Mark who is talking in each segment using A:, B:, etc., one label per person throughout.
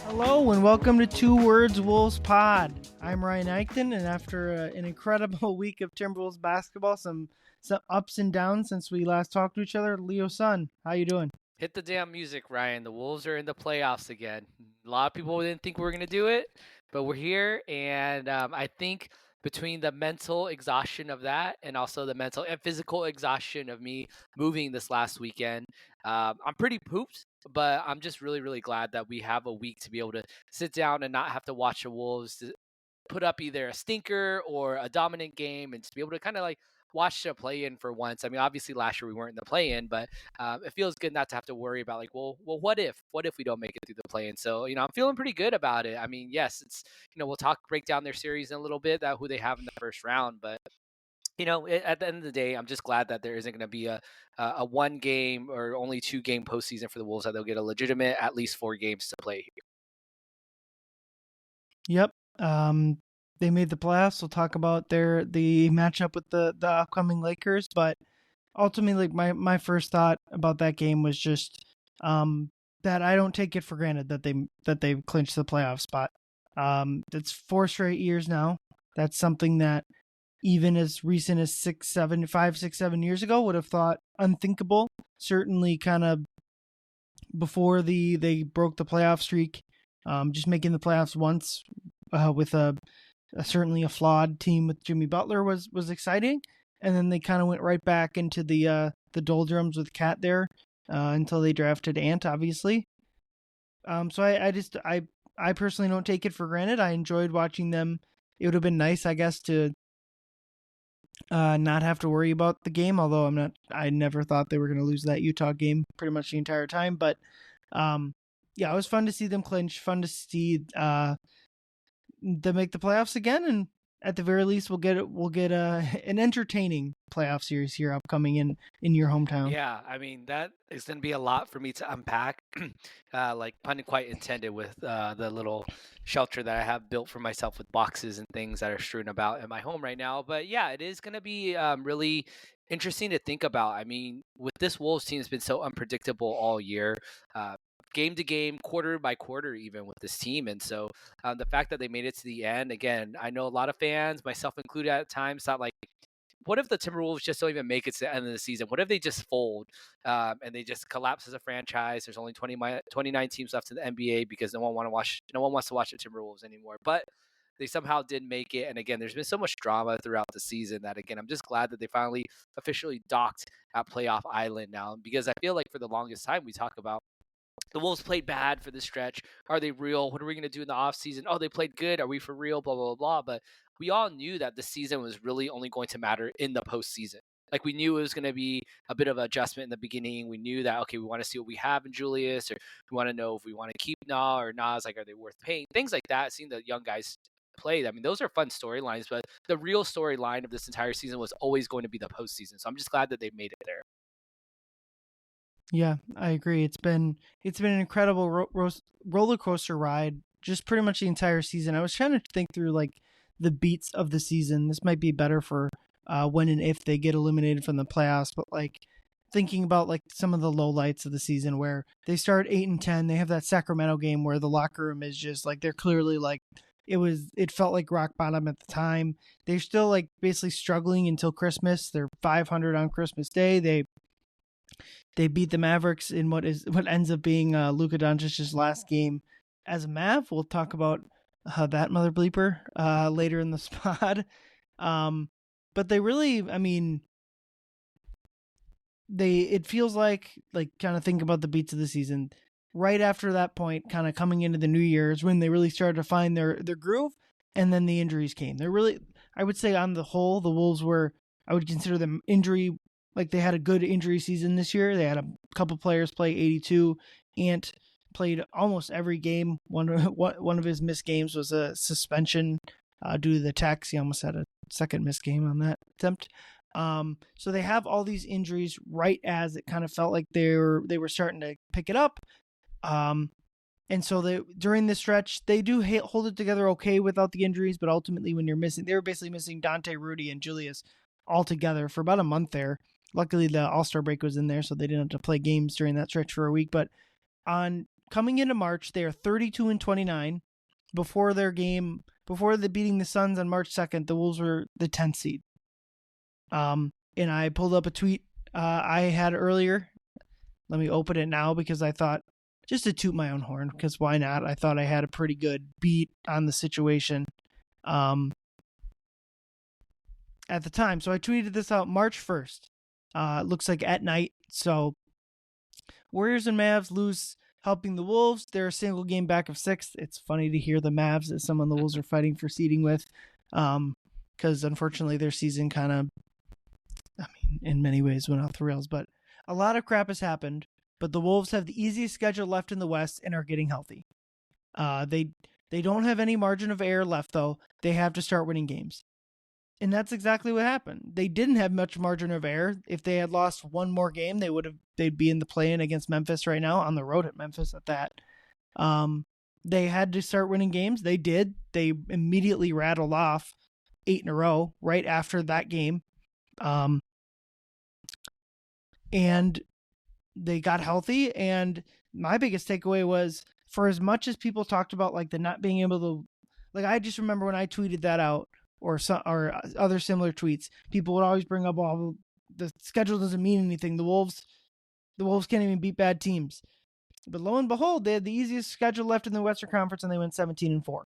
A: Hello and welcome to Two Words Wolves Pod. I'm Ryan Eichten, and after an incredible week of Timberwolves basketball, some ups and downs since we last talked to each other, Leo Sun, how you doing?
B: Hit the damn music, Ryan. The Wolves are in the playoffs again. A lot of people didn't think we were going to do it, but we're here. And I think between the mental exhaustion of that and also the mental and physical exhaustion of me moving this last weekend, I'm pretty pooped. But I'm just really, really glad that we have a week to be able to sit down and not have to watch the Wolves put up either a stinker or a dominant game and to be able to kind of like watch the play in for once. I mean, obviously last year we weren't in the play in, but it feels good not to have to worry about like, well, what if we don't make it through the play in? So, I'm feeling pretty good about it. I mean, yes, it's, we'll break down their series in a little bit, that who they have in the first round, but at the end of the day, I'm just glad that there isn't going to be a one game or only 2 game postseason for the Wolves, that they'll get a legitimate at least 4 games to play here.
A: Yep. They made the playoffs. We'll talk about the matchup with the upcoming Lakers, but ultimately, like my first thought about that game was just that I don't take it for granted that they clinched the playoff spot. That's 4 straight years now. That's something that even as recent as 5, 6, 7 years ago would have thought unthinkable. Certainly, kind of before they broke the playoff streak, just making the playoffs once with certainly a flawed team with Jimmy Butler was exciting, and then they kind of went right back into the doldrums with Cat there until they drafted Ant, obviously. So I personally don't take it for granted. I enjoyed watching them. It would have been nice, I guess, to not have to worry about the game. Although I never thought they were going to lose that Utah game pretty much the entire time. But yeah, it was fun to see them clinch. Fun to see them make the playoffs again, and at the very least, we'll get an entertaining playoff series here upcoming in your hometown.
B: Yeah, I mean, that is going to be a lot for me to unpack, like pun quite intended, with the little shelter that I have built for myself with boxes and things that are strewn about in my home right now. But yeah, it is going to be really interesting to think about. I mean, with this Wolves team, has been so unpredictable all year. Game to game, quarter by quarter, even with this team. And so the fact that they made it to the end, again, I know a lot of fans, myself included at times, thought like, what if the Timberwolves just don't even make it to the end of the season? What if they just fold and they just collapse as a franchise? There's only 29 teams left in the NBA because no one wants to watch the Timberwolves anymore. But they somehow did make it. And again, there's been so much drama throughout the season that, again, I'm just glad that they finally officially docked at Playoff Island now, because I feel like for the longest time we talk about the Wolves played bad for this stretch. Are they real? What are we going to do in the offseason? Oh, they played good. Are we for real? Blah, blah, blah, blah. But we all knew that the season was really only going to matter in the postseason. Like, we knew it was going to be a bit of adjustment in the beginning. We knew that, okay, we want to see what we have in Julius, or we want to know if we want to keep Na or Nas. Like, are they worth paying? Things like that. Seeing the young guys play, I mean, those are fun storylines, but the real storyline of this entire season was always going to be the postseason. So I'm just glad that they made it there.
A: Yeah, I agree. It's been an incredible roller coaster ride, just pretty much the entire season. I was trying to think through like the beats of the season. This might be better for when and if they get eliminated from the playoffs, but like thinking about like some of the lowlights of the season where they start 8-10, they have that Sacramento game where the locker room is just like they're clearly like it felt like rock bottom at the time. They're still like basically struggling until Christmas. They're 500 on Christmas Day. They beat the Mavericks in what ends up being Luka Doncic's last game as a Mav. We'll talk about that mother bleeper later in the spot. But they really, I mean, it feels like kind of think about the beats of the season. Right after that point, kind of coming into the New Year's when they really started to find their groove, and then the injuries came. They're really, I would say, on the whole, the Wolves were, I would consider them injury. Like, they had a good injury season this year. They had a couple players play 82. Ant played almost every game. One of his missed games was a suspension due to the tax. He almost had a second missed game on that attempt. So they have all these injuries right as it kind of felt like they were starting to pick it up. And so during this stretch, they do hold it together okay without the injuries, but ultimately when they were basically missing Dante, Rudy, and Julius all together for about a month there. Luckily, the All-Star break was in there, so they didn't have to play games during that stretch for a week. But on coming into March, they are 32-29. Before their game, before the beating the Suns on March 2nd, the Wolves were the 10th seed. And I pulled up a tweet I had earlier. Let me open it now because I thought, just to toot my own horn, because why not? I thought I had a pretty good beat on the situation at the time. So I tweeted this out March 1st. It looks like at night. So Warriors and Mavs lose, helping the Wolves. They're a single game back of 6th. It's funny to hear the Mavs as someone the Wolves are fighting for seeding with, because unfortunately their season kind of, in many ways went off the rails. But a lot of crap has happened. But the Wolves have the easiest schedule left in the West and are getting healthy. They don't have any margin of error left, though. They have to start winning games. And that's exactly what happened. They didn't have much margin of error. If they had lost one more game, they'd be in the play-in against Memphis right now, on the road at Memphis at that. They had to start winning games. They did. They immediately rattled off 8 in a row right after that game. And they got healthy. And my biggest takeaway was, for as much as people talked about like the not being able to, like, I just remember when I tweeted that out, or other similar tweets, people would always bring up, "Oh, the schedule doesn't mean anything. The Wolves can't even beat bad teams." But lo and behold, they had the easiest schedule left in the Western Conference, and they went 17-4.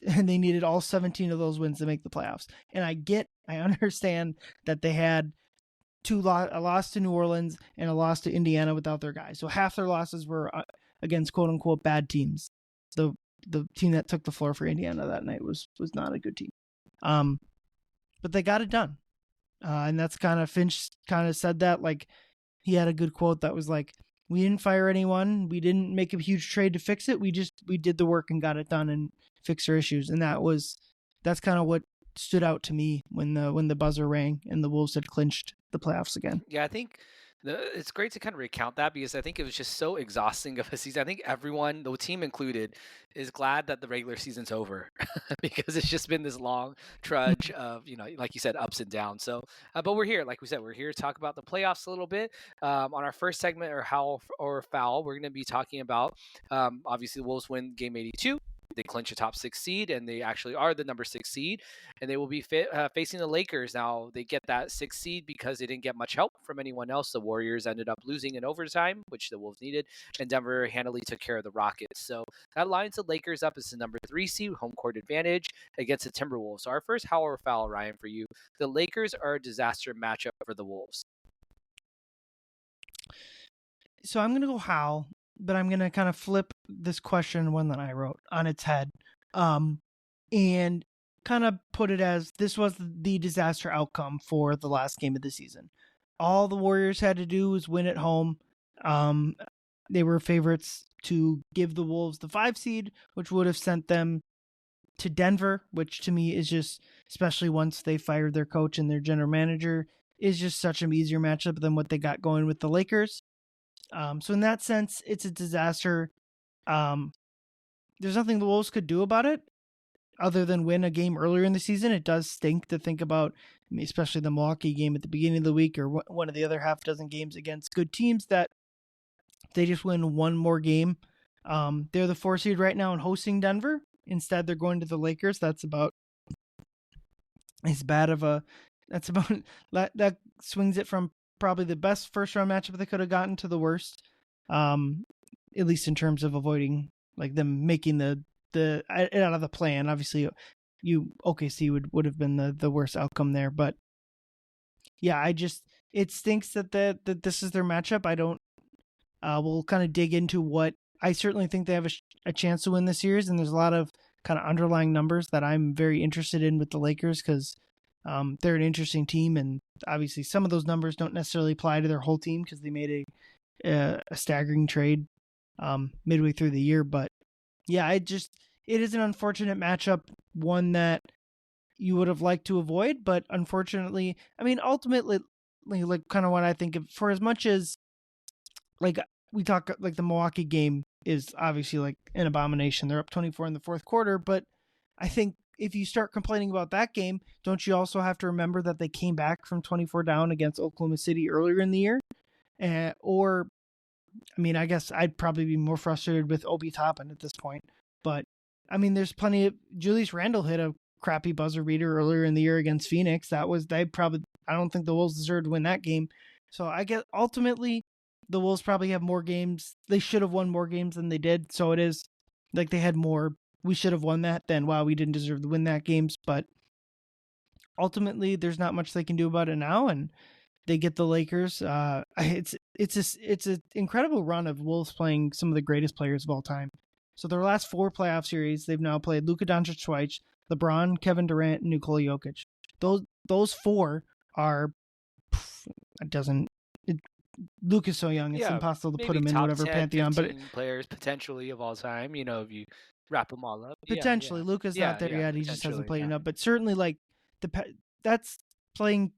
A: And they needed all 17 of those wins to make the playoffs. And I understand that they had a loss to New Orleans and a loss to Indiana without their guys. So half their losses were against quote unquote bad teams. The team that took the floor for Indiana that night was not a good team. But they got it done. And that's Finch kind of said that, like, he had a good quote that was like, "We didn't fire anyone. We didn't make a huge trade to fix it. We did the work and got it done and fixed our issues." And that's kind of what stood out to me when the buzzer rang and the Wolves had clinched the playoffs again.
B: Yeah, I think it's great to kind of recount that, because I think it was just so exhausting of a season. I think everyone, the team included, is glad that the regular season's over because it's just been this long trudge of, like you said, ups and downs. So, but we're here, like we said, we're here to talk about the playoffs a little bit. On our first segment, or Howl or Foul, we're going to be talking about, obviously, the Wolves win game 82. They clinch a top 6 seed, and they actually are the number 6 seed, and they will be facing the Lakers. Now, they get that 6 seed because they didn't get much help from anyone else. The Warriors ended up losing in overtime, which the Wolves needed, and Denver handily took care of the Rockets. So that lines the Lakers up as the number 3 seed, home court advantage against the Timberwolves. So our first Howl or Foul, Ryan, for you. The Lakers are a disaster matchup for the Wolves.
A: So I'm going to go Howl, but I'm going to kind of flip this question, one that I wrote, on its head, and kind of put it as, this was the disaster outcome for the last game of the season. All the Warriors had to do was win at home. They were favorites to give the Wolves the 5 seed, which would have sent them to Denver, which to me is just, especially once they fired their coach and their general manager, is just such an easier matchup than what they got going with the Lakers. So in that sense, it's a disaster. There's nothing the Wolves could do about it other than win a game earlier in the season. It does stink to think about, especially the Milwaukee game at the beginning of the week, or one of the other half dozen games against good teams, that they just win one more game. They're the 4 seed right now and hosting Denver. Instead, they're going to the Lakers. That's about as bad of a, that swings it from probably the best first round matchup they could have gotten to the worst, at least in terms of avoiding, like, them making the out of the plan. Obviously, OKC would have been the worst outcome there, but yeah, it stinks that this is their matchup. I don't. We'll kind of dig into what I certainly think they have a chance to win this series, and there's a lot of kind of underlying numbers that I'm very interested in with the Lakers, because they're an interesting team, and obviously some of those numbers don't necessarily apply to their whole team because they made a staggering trade midway through the year. But yeah, it is an unfortunate matchup, one that you would have liked to avoid, but unfortunately, I mean, ultimately, like, kind of what I think of, for as much as, like, we talk, like, the Milwaukee game is obviously like an abomination. They're up 24 in the fourth quarter, but I think if you start complaining about that game, don't you also have to remember that they came back from 24 down against Oklahoma City earlier in the year? Or I mean, I guess I'd probably be more frustrated with Obi Toppin at this point. But I mean, there's plenty of Julius Randle hit a crappy buzzer beater earlier in the year against Phoenix. I don't think the Wolves deserved to win that game. So I guess ultimately the Wolves probably have more games. They should have won more games than they did. So it is like they had more. We should have won that. Then wow, we didn't deserve to win that games. But ultimately, there's not much they can do about it now, and they get the Lakers. It's an incredible run of Wolves playing some of the greatest players of all time. So their last 4 playoff series, they've now played Luka Doncic twice, LeBron, Kevin Durant, and Nikola Jokic. Those 4 are it doesn't. Luka's so young; it's impossible to put him in whatever
B: 10,
A: pantheon. But
B: players potentially of all time, if you wrap them all up.
A: Potentially, Luka's not there yet; he just hasn't played enough. But certainly, like that's playing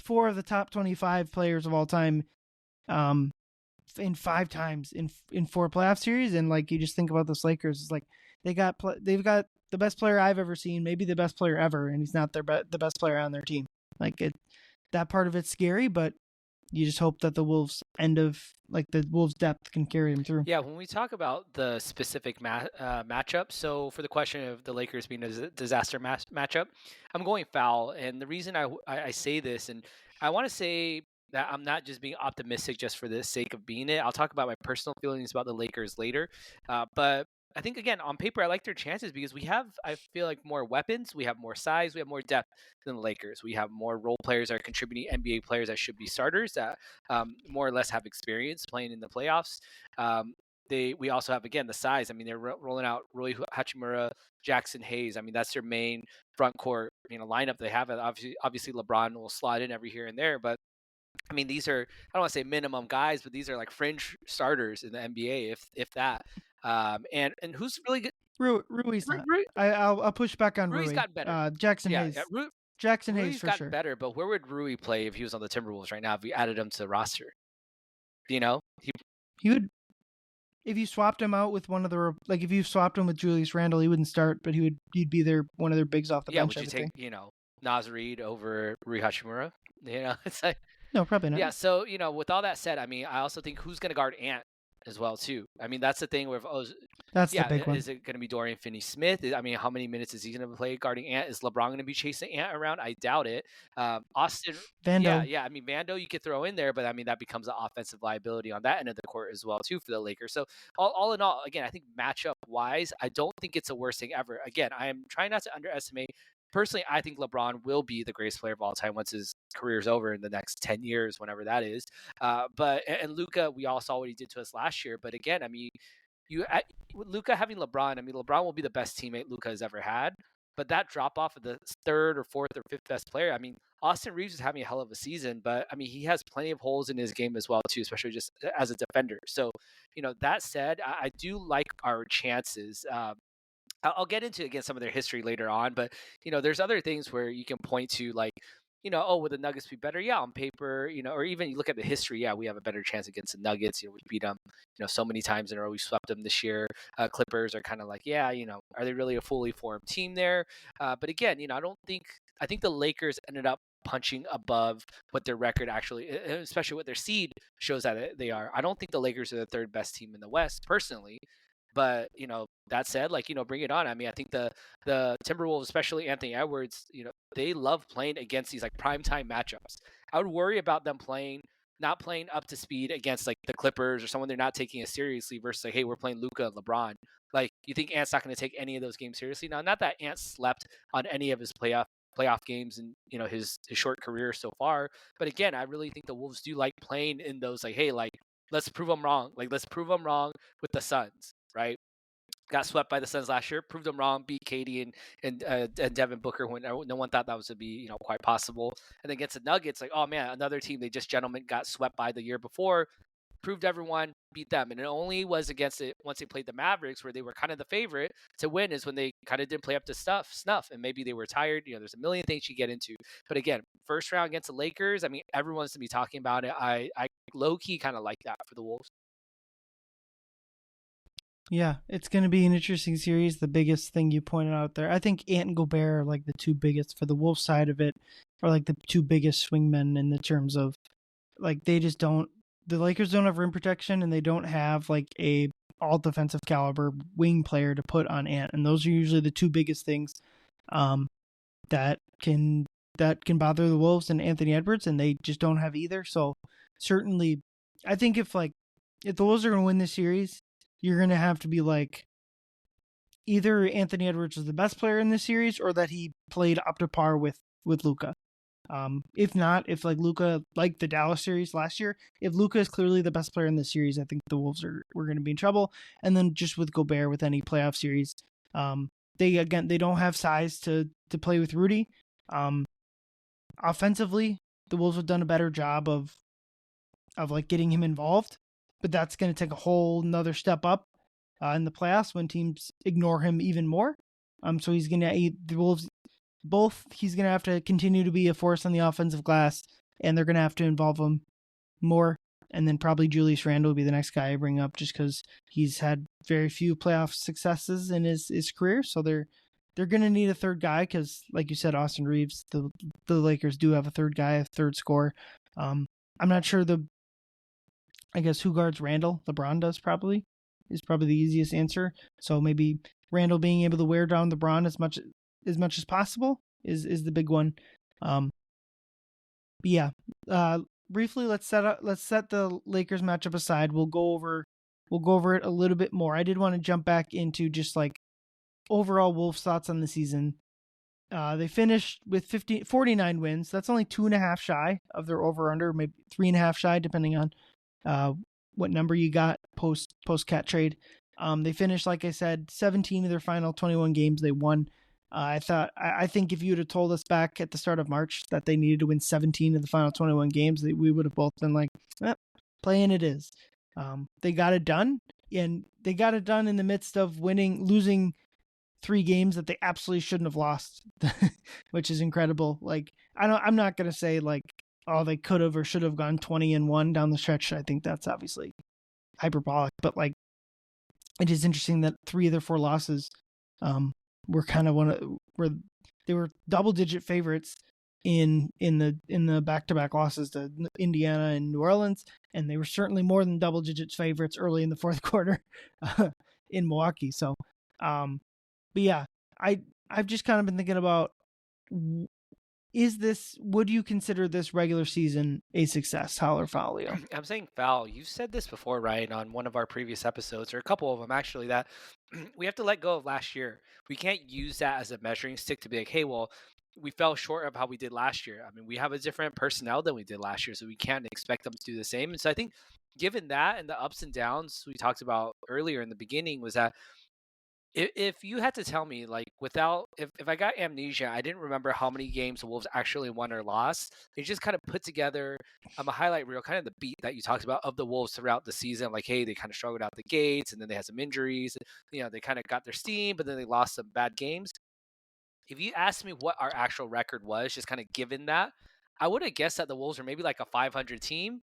A: 4 of the top 25 players of all time, in 5 times in 4 playoff series, and like you just think about this Lakers, it's like they've got the best player I've ever seen, maybe the best player ever, and he's not the best player on their team. Like that part of it's scary, but you just hope that the Wolves the Wolves depth can carry them through.
B: Yeah, when we talk about the specific matchup, so for the question of the Lakers being a disaster matchup, I'm going foul, and the reason I say this, and I want to say that I'm not just being optimistic just for the sake of being it. I'll talk about my personal feelings about the Lakers later, but I think again on paper I like their chances because we have, I feel like, more weapons, we have more size, we have more depth than the Lakers. We have more role players that are contributing NBA players that should be starters that more or less have experience playing in the playoffs. We also have again the size. I mean, they're rolling out Rui Hachimura, Jackson Hayes. I mean, that's their main front court lineup they have. Obviously LeBron will slide in every here and there, but I mean, these are, I don't want to say minimum guys, but these are like fringe starters in the NBA, if that. And who's really good?
A: Rui's not. I'll push back on Rui.
B: Rui's gotten better.
A: Jackson Hayes.
B: Yeah,
A: Jackson
B: Rui's
A: Hayes for
B: gotten
A: sure.
B: better, but where would Rui play if he was on the Timberwolves right now? If we added him to the roster, he
A: would. If you swapped him out with one of the if you swapped him with Julius Randle, he wouldn't start, but he'd be one of their bigs off the bench.
B: Would you take Naz Reid over Rui Hachimura? It's like
A: no, probably not.
B: Yeah, so with all that said, I mean, I also think who's going to guard Ant as well too. I mean, that's the thing where
A: the big one.
B: Is it going to be Dorian Finney-Smith? I mean, how many minutes is he going to play guarding Ant? Is LeBron going to be chasing Ant around? I doubt it. Austin
A: Vando.
B: Yeah. I mean, Vando you could throw in there, but I mean that becomes an offensive liability on that end of the court as well too for the Lakers. So all in all, again, I think matchup wise, I don't think it's the worst thing ever. Again, I am trying not to underestimate. Personally, I think LeBron will be the greatest player of all time once his career is over in the next 10 years, whenever that is. And Luka, we all saw what he did to us last year. But again, I mean, Luka having LeBron, I mean, LeBron will be the best teammate Luka has ever had. But that drop off of the 3rd or 4th or 5th best player, I mean, Austin Reeves is having a hell of a season, but I mean, he has plenty of holes in his game as well too, especially just as a defender. So, that said, I do like our chances. I'll get into again some of their history later on, but there's other things where you can point to, like, would the Nuggets be better? Yeah, on paper, or even you look at the history. Yeah, we have a better chance against the Nuggets. We beat them, so many times in a row. We swept them this year. Clippers are kind of like, yeah, are they really a fully formed team there? But again, I think the Lakers ended up punching above what their record actually, especially what their seed shows that they are. I don't think the Lakers are the 3rd best team in the West, personally. But that said, bring it on. I mean, I think the Timberwolves, especially Anthony Edwards, they love playing against these like primetime matchups. I would worry about them not playing up to speed against like the Clippers or someone they're not taking as seriously versus like, hey, we're playing Luka and LeBron. Like, you think Ant's not going to take any of those games seriously? Now, not that Ant slept on any of his playoff games in his short career so far, but again, I really think the Wolves do like playing in those, like, hey, like, let's prove them wrong. Like, let's prove them wrong with the Suns, right? Got swept by the Suns last year, proved them wrong, beat KD and Devin Booker when no one thought that was to be quite possible. And then against the Nuggets, like, oh man, another team they just gentlemen got swept by the year before, proved everyone, beat them. And it only was against it once they played the Mavericks, where they were kind of the favorite to win, is when they kind of didn't play up to snuff, and maybe they were tired. There's a million things you get into. But again, first round against the Lakers, I mean, everyone's to be talking about it. I low key kind of like that for the Wolves.
A: Yeah, it's going to be an interesting series. The biggest thing you pointed out there, I think Ant and Gobert are like the 2 biggest for the Wolves side of it, or like the 2 biggest swingmen in the terms of, like, they just don't the Lakers don't have rim protection, and they don't have like a all defensive caliber wing player to put on Ant, and those are usually the two biggest things that can bother the Wolves and Anthony Edwards, and they just don't have either. So certainly, I think if the Wolves are going to win this series, you're going to have to be like either Anthony Edwards is the best player in this series or that he played up to par with Luka. If not, if like Luka, like the Dallas series last year, if Luka is clearly the best player in this series, I think the Wolves we're going to be in trouble. And then just with Gobert, with any playoff series, they don't have size to play with Rudy. Offensively, the Wolves have done a better job of like getting him involved, but that's going to take a whole nother step up in the playoffs when teams ignore him even more. So he's going to the Wolves. He's going to have to continue to be a force on the offensive glass, and they're going to have to involve him more. And then probably Julius Randle will be the next guy I bring up, just because he's had very few playoff successes in his career. So they're going to need a third guy because, like you said, Austin Reeves, the Lakers do have a third guy, a third scorer. I'm not sure I guess who guards Randle? LeBron does probably. Is probably the easiest answer. So maybe Randle being able to wear down LeBron as much as possible is the big one. But yeah, briefly let's set the Lakers matchup aside. We'll go over it a little bit more. I did want to jump back into just like overall Wolves thoughts on the season. They finished with 49 wins. That's only 2.5 shy of their over/under, maybe 3.5 shy, depending on what number you got post cat trade. They finished, like I said, 17 of their final 21 games they won. I think if you would have told us back at the start of March that they needed to win 17 of the final 21 games, we would have both been like, playing it is. They got it done, and they got it done in the midst of losing 3 games that they absolutely shouldn't have lost, which is incredible. Like, I'm not going to say like, oh, they could have or should have gone 20-1 down the stretch. I think that's obviously hyperbolic, but like, it is interesting that 3 of their 4 losses, were kind of where they were double-digit favorites in the back-to-back losses to Indiana and New Orleans, and they were certainly more than double-digit favorites early in the fourth quarter in Milwaukee. So, but yeah, I've just kind of been thinking about, would you consider this regular season a success, Hal or foul, Leo?
B: I'm saying foul. You said this before, Ryan, on one of our previous episodes, or a couple of them actually, that we have to let go of last year. We can't use that as a measuring stick to be like, hey, well, we fell short of how we did last year. I mean, we have a different personnel than we did last year, so we can't expect them to do the same. And so I think given that and the ups and downs we talked about earlier in the beginning, was that if you had to tell me, like, without if I got amnesia, I didn't remember how many games the Wolves actually won or lost. They just kind of put together a highlight reel, kind of the beat that you talked about of the Wolves throughout the season. Like, hey, they kind of struggled out the gates, and then they had some injuries. They kind of got their steam, but then they lost some bad games. If you asked me what our actual record was, just kind of given that, I would have guessed that the Wolves are maybe like a 500 team.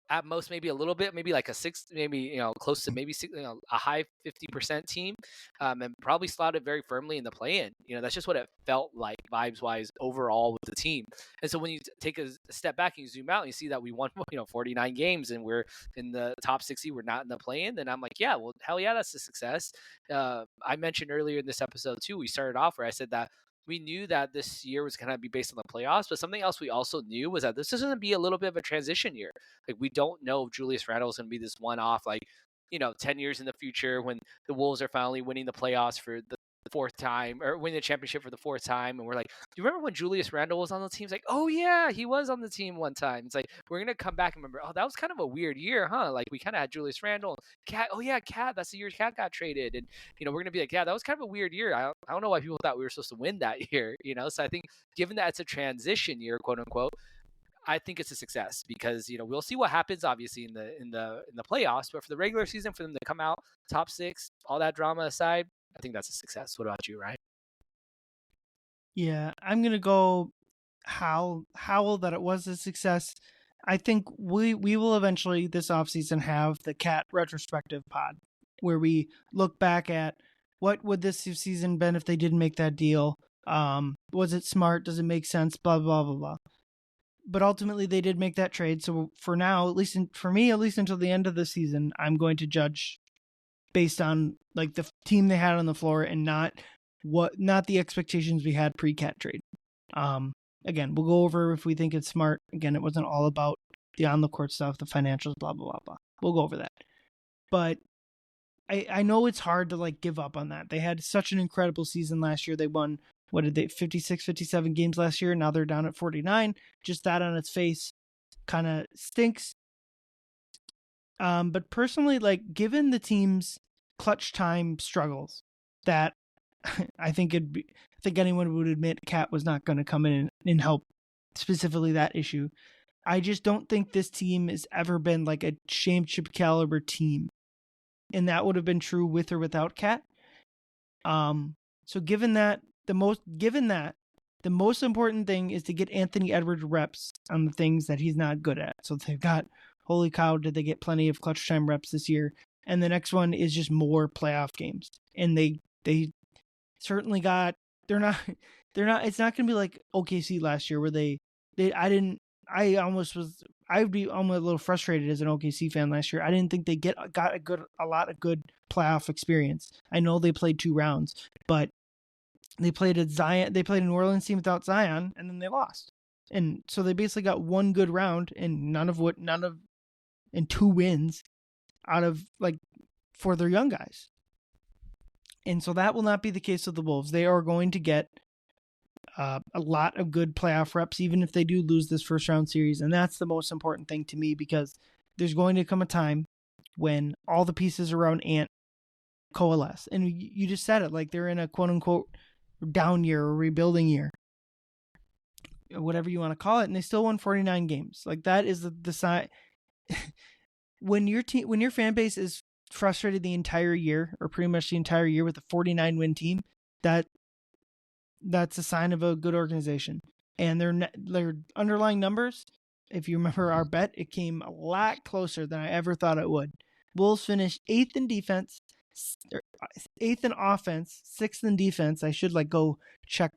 B: At most maybe a little bit, maybe like a 6, maybe close to maybe 6, a high 50% team, and probably slotted very firmly in the play-in. That's just what it felt like vibes-wise overall with the team. And so when you take a step back and you zoom out and you see that we won 49 games and we're in the top 60, we're not in the play-in, then I'm like, yeah, well, hell yeah, that's a success. I mentioned earlier in this episode too, we started off where I said that we knew that this year was going to be based on the playoffs, but something else we also knew was that this is going to be a little bit of a transition year. Like, we don't know if Julius Randle is going to be this one-off, like, 10 years in the future when the Wolves are finally winning the playoffs for the 4th time, or winning the championship for the 4th time. And we're like, do you remember when Julius Randle was on the team? It's like, oh yeah, he was on the team one time. It's like, we're going to come back and remember, oh, that was kind of a weird year, huh? Like, we kind of had Julius Randle, Cat. Oh yeah, Cat. That's the year Cat got traded. And, we're going to be like, yeah, that was kind of a weird year. I don't know why people thought we were supposed to win that year, So I think given that it's a transition year, quote unquote, I think it's a success because we'll see what happens obviously in the playoffs, but for the regular season, for them to come out top 6, all that drama aside, I think that's a success. What about you, Ryan?
A: Yeah, I'm gonna go Howl that it was a success. I think we will eventually this offseason have the Cat retrospective pod where we look back at what would this season been if they didn't make that deal. Was it smart? Does it make sense? Blah blah blah blah. but ultimately they did make that trade. So for now, at least for me, at least until the end of the season, I'm going to judge based on like the team they had on the floor and not the expectations we had pre-Cat trade. Again, we'll go over if we think it's smart. Again, it wasn't all about the on the court stuff, the financials, blah blah blah blah. We'll go over that. But I know it's hard to like give up on that. They had such an incredible season last year. They won, what did they, 56, 57 games last year. Now they're down at 49. Just that on its face kind of stinks. But personally, like given the team's clutch time struggles, that I think anyone would admit Cat was not going to come in and help specifically that issue. I just don't think this team has ever been like a championship caliber team. And that would have been true with or without Cat. So given that, the most important thing is to get Anthony Edwards reps on the things that he's not good at. So they've got, holy cow, did they get plenty of clutch time reps this year? And the next one is just more playoff games. And they certainly got, it's not going to be like OKC last year where I would be almost a little frustrated as an OKC fan last year. I didn't think they got a lot of good playoff experience. I know they played 2 rounds, but they played a New Orleans team without Zion, and then they lost. And so they basically got one good round and 2 wins out of like for their young guys. And so that will not be the case with the Wolves. They are going to get a lot of good playoff reps, even if they do lose this first round series. And that's the most important thing to me, because there's going to come a time when all the pieces around Ant coalesce. And you just said it, like they're in a quote unquote down year or rebuilding year, whatever you want to call it. And they still won 49 games. Like that is the sign. When your fan base is frustrated the entire year, or pretty much the entire year, with a 49 win team, that's a sign of a good organization. And their underlying numbers, if you remember our bet, it came a lot closer than I ever thought it would. Wolves finished 8th in defense, 8th in offense, 6th in defense. I should go check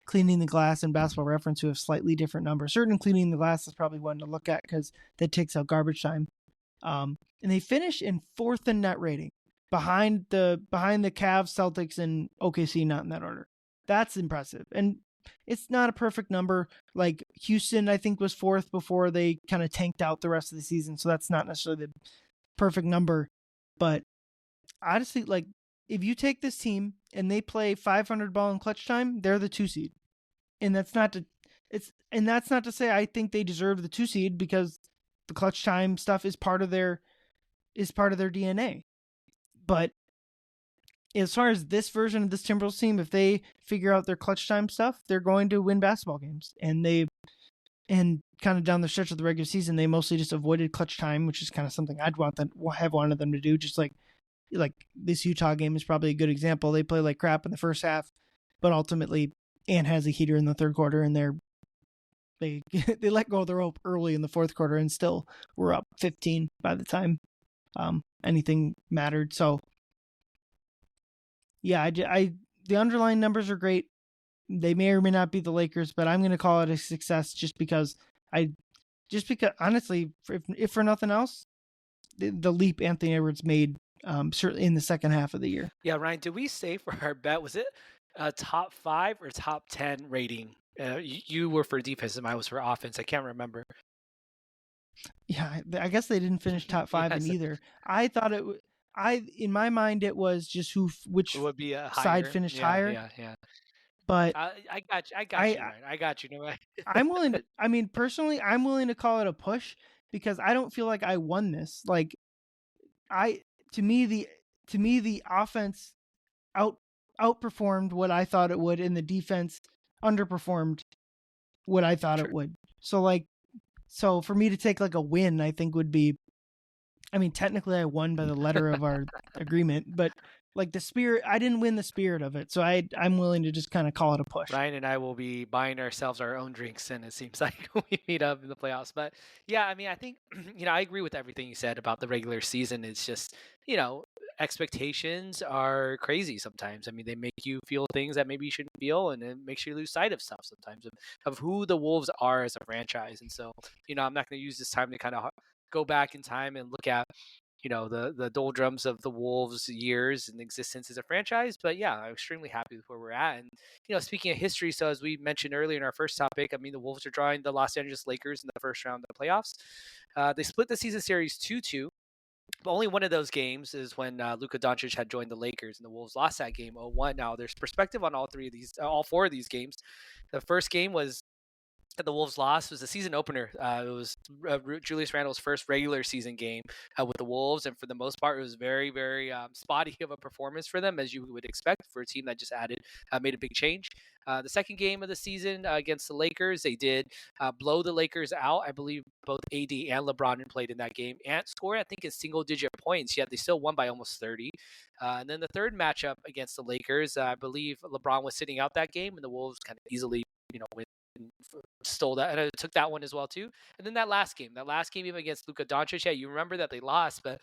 A: Cleaning the Glass and Basketball Reference, who have slightly different numbers. Certainly Cleaning the Glass is probably one to look at because that takes out garbage time. And they finished in 4th in net rating, behind the Cavs, Celtics, and OKC, not in that order. That's impressive. And it's not a perfect number. Like Houston, I think, was 4th before they kind of tanked out the rest of the season. So that's not necessarily the perfect number. But honestly, if you take this team and they play 500 ball in clutch time, they're the 2 seed. And that's not to say I think they deserve the 2 seed, because the clutch time stuff is part of their DNA. But as far as this version of this Timberwolves team, if they figure out their clutch time stuff, they're going to win basketball games. And kind of down the stretch of the regular season, they mostly just avoided clutch time, which is kind of something I'd have wanted them to do. Just like this Utah game is probably a good example. They play like crap in the first half, but ultimately Ant has a heater in the third quarter, and they let go of the rope early in the fourth quarter, and still were up 15 by the time anything mattered. So yeah, the underlying numbers are great. They may or may not be the Lakers, but I'm going to call it a success just because honestly, if for nothing else, the leap Anthony Edwards made certainly in the second half of the year.
B: Yeah, Ryan, did we say for our bet, was it a top 5 or top 10 rating? You were for defense and I was for offense. I can't remember.
A: Yeah, I guess they didn't finish top 5 in either. I thought in my mind it was just which would be side finished higher.
B: Yeah.
A: But
B: I got you. Ryan. I got you. No,
A: I'm willing to, personally, I'm willing to call it a push, because I don't feel like I won this. Like to me the offense outperformed what I thought it would, and the defense underperformed what I thought it would. So for me to take a win, I think would be, technically I won by the letter of our agreement, but the spirit, I didn't win the spirit of it. So I'm willing to just kind of call it a push.
B: Ryan and I will be buying ourselves our own drinks, and it seems like we meet up in the playoffs. But yeah, I think, I agree with everything you said about the regular season. It's just, expectations are crazy sometimes. I mean, they make you feel things that maybe you shouldn't feel, and it makes you lose sight of stuff sometimes of who the Wolves are as a franchise. And so, I'm not going to use this time to kind of go back in time and look at the doldrums of the Wolves' years and existence as a franchise. But yeah, I'm extremely happy with where we're at. And speaking of history, so as we mentioned earlier in our first topic, I mean, the Wolves are drawing the Los Angeles Lakers in the first round of the playoffs. They split the season series 2-2. But only one of those games is when Luka Doncic had joined the Lakers, and the Wolves lost that game 0-1. Now, there's perspective on all four of these games. The first game was that the Wolves lost was the season opener. It was Julius Randle's first regular season game with the Wolves, and for the most part, it was very, very spotty of a performance for them, as you would expect for a team that just made a big change. The second game of the season against the Lakers, they did blow the Lakers out. I believe both AD and LeBron played in that game and scored, I think, in single-digit points, yet they still won by almost 30. And then the third matchup against the Lakers, I believe LeBron was sitting out that game, and the Wolves kind of easily, win stole that and took that one as well too. And then that last game even against Luka Doncic, yeah, you remember that they lost, but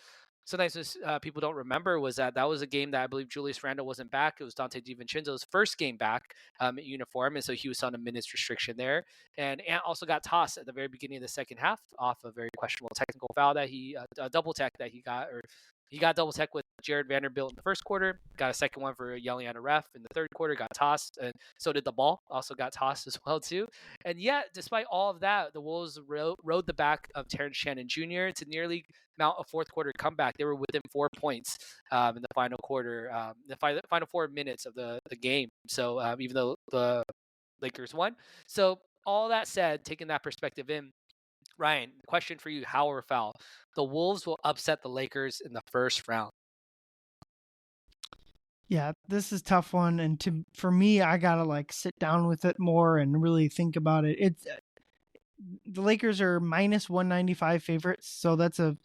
B: sometimes people don't remember was that was a game that I believe Julius Randle wasn't back. It was Dante DiVincenzo's first game back at uniform, and so he was on a minutes restriction there. And Ant also got tossed at the very beginning of the second half off a very questionable technical foul that a double tech that he got, or he got double tech with Jared Vanderbilt in the first quarter, got a second one for yelling at a ref in the third quarter, got tossed, and so did the ball, also got tossed as well too. And yet, despite all of that, the Wolves rode the back of Terrence Shannon Jr. to nearly mount a fourth quarter comeback. They were within 4 points in the final quarter, the final 4 minutes of the game. So even though the Lakers won. So all that said, taking that perspective in, Ryan, question for you, how or foul? The Wolves will upset the Lakers in the first round.
A: Yeah, this is a tough one, and for me, I gotta sit down with it more and really think about it. It's the Lakers are minus 195 favorites, so that's a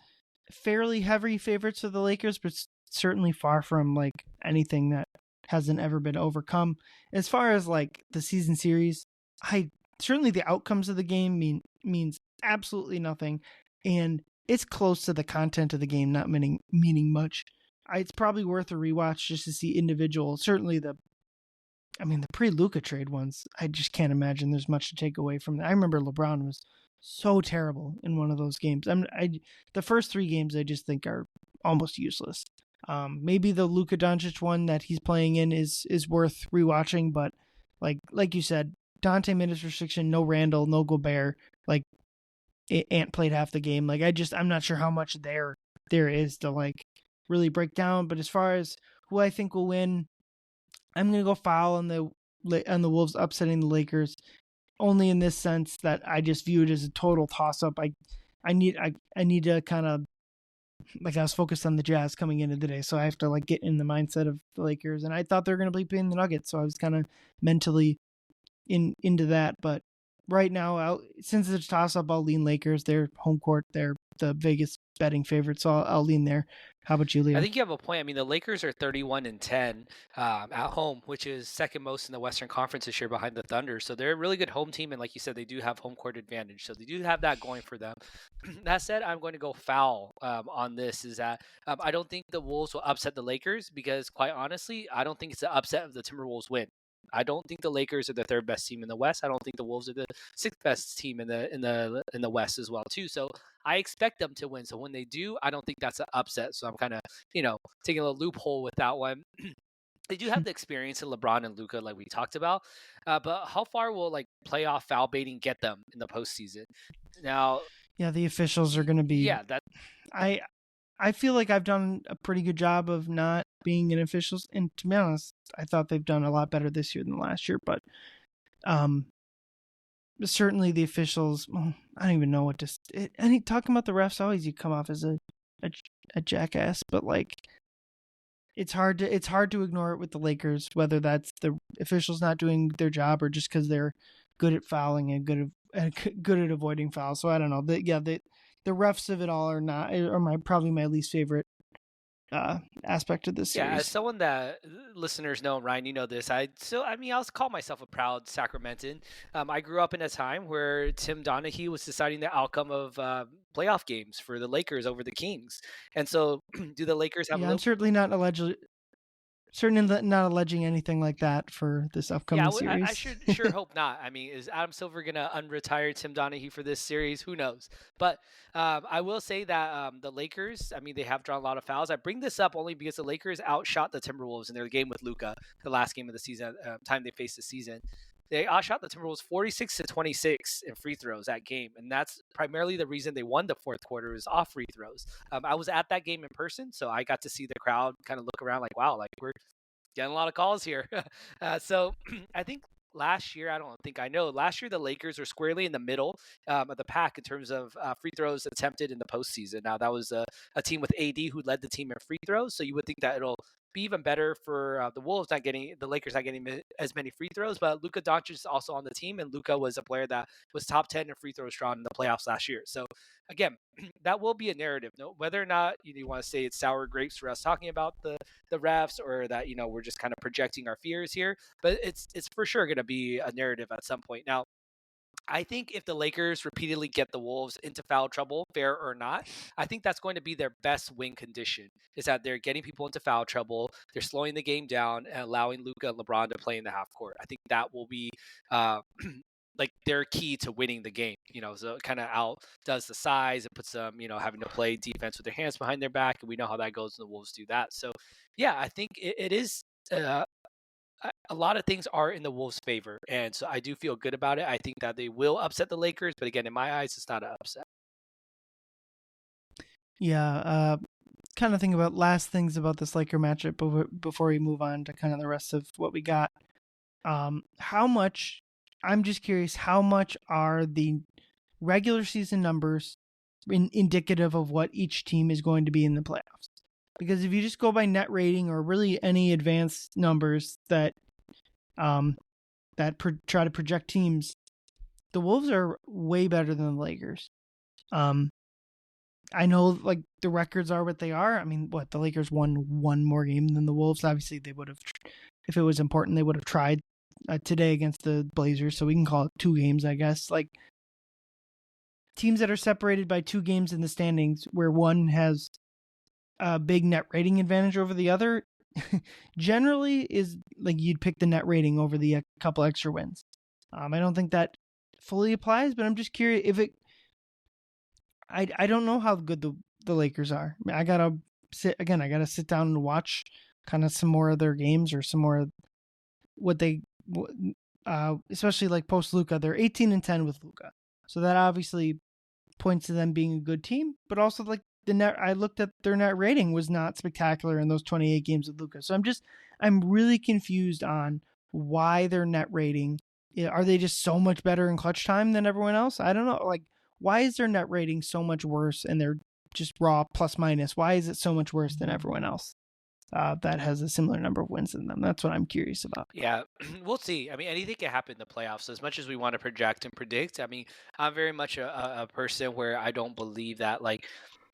A: fairly heavy favorites for the Lakers, but certainly far from anything that hasn't ever been overcome. As far as the season series, I certainly the outcomes of the game means absolutely nothing, and it's close to the content of the game not meaning much. It's probably worth a rewatch just to see individual. Certainly the pre-Luka trade ones, I just can't imagine there's much to take away from that. I remember LeBron was so terrible in one of those games. The first 3 games I just think are almost useless. Maybe the Luka Doncic one that he's playing in is worth rewatching, but like you said, Dante minutes restriction, no Randall, no Gobert. Ant played half the game. I'm not sure how much there is to really break down. But as far as who I think will win, I'm gonna go foul on the Wolves upsetting the Lakers, only in this sense that I just view it as a total toss up. I need to kind of I was focused on the Jazz coming into the day, so I have to get in the mindset of the Lakers, and I thought they were gonna be playing the Nuggets, so I was kind of mentally into that. But right now, since it's a toss up, I'll lean Lakers. They're home court. They're the Vegas betting favorite, so I'll lean there. How about you, Leo?
B: I think you have a point. I mean, the Lakers are 31-10 at home, which is second most in the Western Conference this year behind the Thunder. So they're a really good home team, and like you said, they do have home court advantage. So they do have that going for them. That said, I'm going to go foul on this. Is that I don't think the Wolves will upset the Lakers because, quite honestly, I don't think it's an upset if the Timberwolves win. I don't think the Lakers are the third best team in the West. I don't think the Wolves are the sixth best team in the West as well too. So I expect them to win. So when they do, I don't think that's an upset. So I'm kind of taking a loophole with that one. They do have the experience in LeBron and Luka, like we talked about, but how far will playoff foul baiting get them in the postseason? Now,
A: yeah, the officials are going to be.
B: Yeah, that
A: I feel like I've done a pretty good job of not being an official, and to be honest, I thought they've done a lot better this year than last year. But certainly the officials, I don't even know what to. Talking about the refs, always you come off as a jackass, but it's hard to ignore it with the Lakers, whether that's the officials not doing their job or just because they're good at fouling and good at avoiding fouls. So I don't know. The refs of it all are probably my least favorite aspect of this
B: Yeah, as
A: series.
B: someone that listeners know, Ryan, you know this. I'll call myself a proud Sacramentan. I grew up in a time where Tim Donaghy was deciding the outcome of playoff games for the Lakers over the Kings, and so do the Lakers have a
A: Yeah, I'm
B: little?
A: certainly not alleging anything like that for this
B: Yeah,
A: upcoming
B: I
A: series.
B: should sure hope not. I mean, is Adam Silver gonna unretire Tim Donaghy for this series? Who knows? But I will say that the Lakers, I mean, they have drawn a lot of fouls. I bring this up only because the Lakers outshot the Timberwolves in their game with Luca, the last game of the season, time they faced the season. They outshot the Timberwolves 46-26 in free throws that game, and that's primarily the reason they won the fourth quarter is off free throws. I was at that game in person, so I got to see the crowd kind of look around like, wow, like we're getting a lot of calls here. So I think last year, I don't think I know. Last year, the Lakers were squarely in the middle of the pack in terms of free throws attempted in the postseason. Now, that was a team with AD who led the team in free throws. So you would think that it'll be even better for the Lakers not getting as many free throws. But Luka Doncic is also on the team, and Luka was a player that was top 10 in free throws drawn in the playoffs last year. So again, that will be a narrative. No, whether or not you want to say it's sour grapes for us talking about the refs or that we're just kind of projecting our fears here, but it's for sure going to be a narrative at some point. Now, I think if the Lakers repeatedly get the Wolves into foul trouble, fair or not, I think that's going to be their best win condition. Is that they're getting people into foul trouble, they're slowing the game down, and allowing Luka and LeBron to play in the half court. I think that will be uh, like their key to winning the game. So it kind of outdoes the size. It puts them, having to play defense with their hands behind their back, and we know how that goes when the Wolves do that. So, yeah, I think it is. A lot of things are in the Wolves' favor, and so I do feel good about it. I think that they will upset the Lakers, but again, in my eyes, it's not an upset.
A: Yeah, kind of think about last things about this Laker matchup before we move on to kind of the rest of what we got. How much? I'm just curious. How much are the regular season numbers indicative of what each team is going to be in the playoffs? Because if you just go by net rating or really any advanced numbers that try to project teams, the Wolves are way better than the Lakers. I know like the records are what they are. I mean, the Lakers won one more game than the Wolves. Obviously, they would have, if it was important, they would have tried today against the Blazers. So we can call it 2 games, I guess. Like teams that are separated by 2 games in the standings, where one has a big net rating advantage over the other, generally is like you'd pick the net rating over the couple extra wins. I don't think that fully applies, but I'm just curious if it. I don't know how good the Lakers are. I mean, I gotta sit down and watch kind of some more of their games or some more what they, especially like post Luka. They're 18-10 with Luka, so that obviously points to them being a good team. But also like the net, I looked at their net rating was not spectacular in those 28 games with Luka. So I'm really confused on why their net rating. Are they just so much better in clutch time than everyone else? I don't know. Like, why is their net rating so much worse and they're just raw plus minus? Why is it so much worse than everyone else that has a similar number of wins than them? That's what I'm curious about.
B: Yeah, we'll see. I mean, anything can happen in the playoffs. As much as we want to project and predict, I mean, I'm very much a person where I don't believe that, like,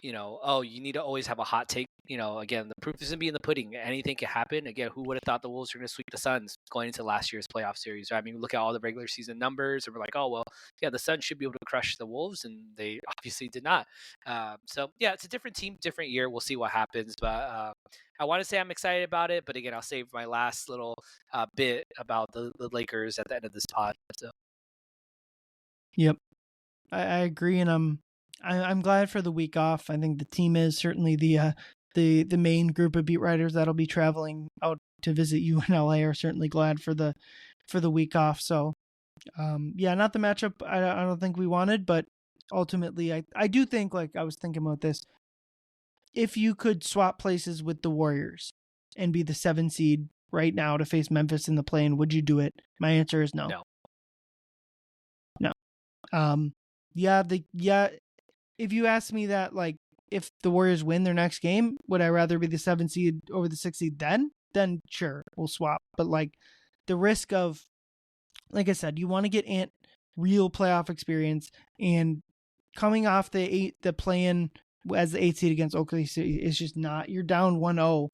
B: oh, you need to always have a hot take. Again, the proof is going to be in the pudding. Anything can happen. Again, who would have thought the Wolves were going to sweep the Suns going into last year's playoff series? Right? I mean, look at all the regular season numbers, and we're like, oh, well, yeah, the Suns should be able to crush the Wolves, and they obviously did not. So, yeah, it's a different team, different year. We'll see what happens. But I want to say I'm excited about it. But again, I'll save my last little bit about the Lakers at the end of this pod. So.
A: Yep, I agree, and I'm glad for the week off. I think the team is certainly the main group of beat writers that'll be traveling out to visit you in LA are certainly glad for the week off. So yeah, not the matchup I don't think we wanted, but ultimately I do think, like I was thinking about this, if you could swap places with the Warriors and be the 7 seed right now to face Memphis in the play-in, would you do it? My answer is no. No. If you ask me that, like, if the Warriors win their next game, would I rather be the 7 seed over the 6 seed then sure, we'll swap. But like the risk of, like I said, you want to get real playoff experience, and coming off the play-in as the 8 seed against OKC is just not. You're down 1-0.